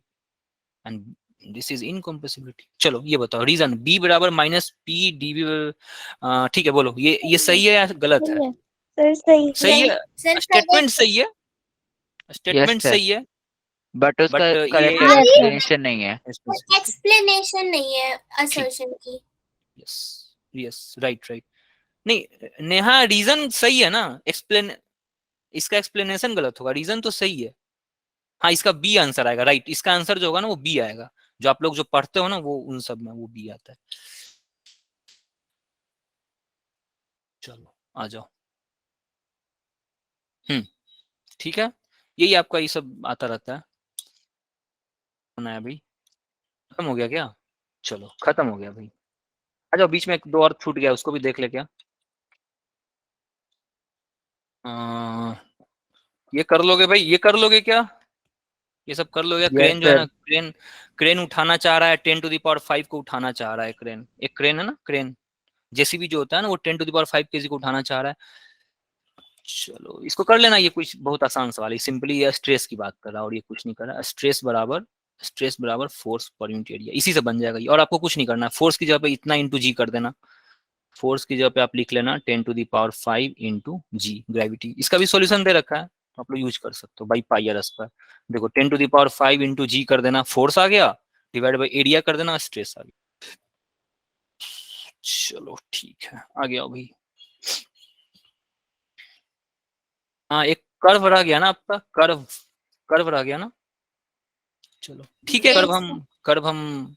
एंड दिस इज इनकम्प्रेसिबिलिटी। चलो ये बताओ, रीजन b बराबर -p dv। ठीक है, बोलो ये सही है या गलत है? सर सही सही है, सर स्टेटमेंट सही है, स्टेटमेंट सर। सही है। बट उसका बट करेक्ट ये एक्सप्लेनेशन नहीं है। एक्सप्लेनेशन नहीं है असर्शन की। Yes yes, right right. नहीं नेहा, रीजन सही है ना, इसका एक्सप्लेनेशन गलत होगा, रीजन तो सही है। हाँ, इसका बी आंसर आएगा, राइट। इसका आंसर जो होगा ना वो बी आएगा। जो आप लोग जो पढ़ते हो ना वो उन सब में वो बी आता है। चलो आ जाओ। ठीक है, यही आपका ये सब आता रहता है। अभी खत्म हो गया क्या? चलो खत्म हो गया भाई। आ जाओ, बीच में एक दो और छूट गया, उसको भी देख ले क्या। ये कर लोगे भाई, ये कर लोगे क्या? ये सब कर लोगे? क्रेन जो है ना, क्रेन उठाना चाह रहा है, 10⁵ को उठाना चाह रहा है क्रेन। एक क्रेन है ना, क्रेन जेसीबी जो होता है ना वो 10⁵ kg को उठाना चाह रहा है। चलो इसको कर लेना, ये कुछ बहुत आसान सवाल है। सिंपली ये स्ट्रेस की बात कर रहा है और ये कुछ नहीं कर रहा। स्ट्रेस बराबर फोर्स पर यूनिट एरिया, इसी से बन जाएगा ये। और आपको कुछ नहीं करना है, फोर्स की जगह पे इतना इंटू जी कर देना। फोर्स की जगह पे आप लिख लेना 10⁵ इंटू जी, ग्रेविटी। इसका भी सॉल्यूशन दे रखा है, तो आप लोग यूज कर सकते हो बाई पाई आर स्क्वायर। देखो 10⁵ इंटू जी कर देना, फोर्स आ गया, डिवाइड बाई एरिया कर देना, स्ट्रेस आ गया। चलो ठीक है, आ गया भाई। हाँ, एक कर्व रह गया ना आपका, कर्व रह गया ना। चलो ठीक है, कर्व हम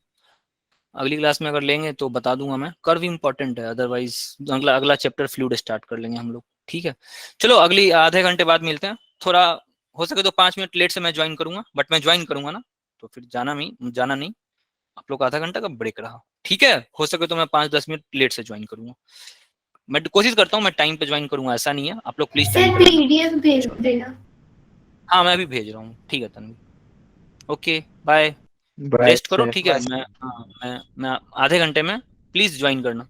अगली क्लास में अगर लेंगे तो बता दूंगा मैं। कर्व इंपॉर्टेंट है, अदरवाइज अगला चैप्टर फ्लूइड स्टार्ट कर लेंगे हम लोग, ठीक है। चलो अगली आधे घंटे बाद मिलते हैं। थोड़ा हो सके तो 5 मिनट लेट से मैं ज्वाइन करूंगा, बट मैं ज्वाइन करूंगा ना, तो फिर जाना नहीं। आप लोग आधा घंटा का ब्रेक रहा, ठीक है। हो सके तो मैं 5-10 मिनट लेट से ज्वाइन करूंगा। मैं कोशिश करता हूँ मैं टाइम पे ज्वाइन करूंगा, ऐसा नहीं है। आप लोग प्लीज टाइम पे पीडीएफ भेज देना। हाँ मैं भी भेज रहा हूँ, ठीक है Tanvi. Okay bye, bye rest करो, सर। ठीक है। मैं आधे घंटे में प्लीज ज्वाइन करना।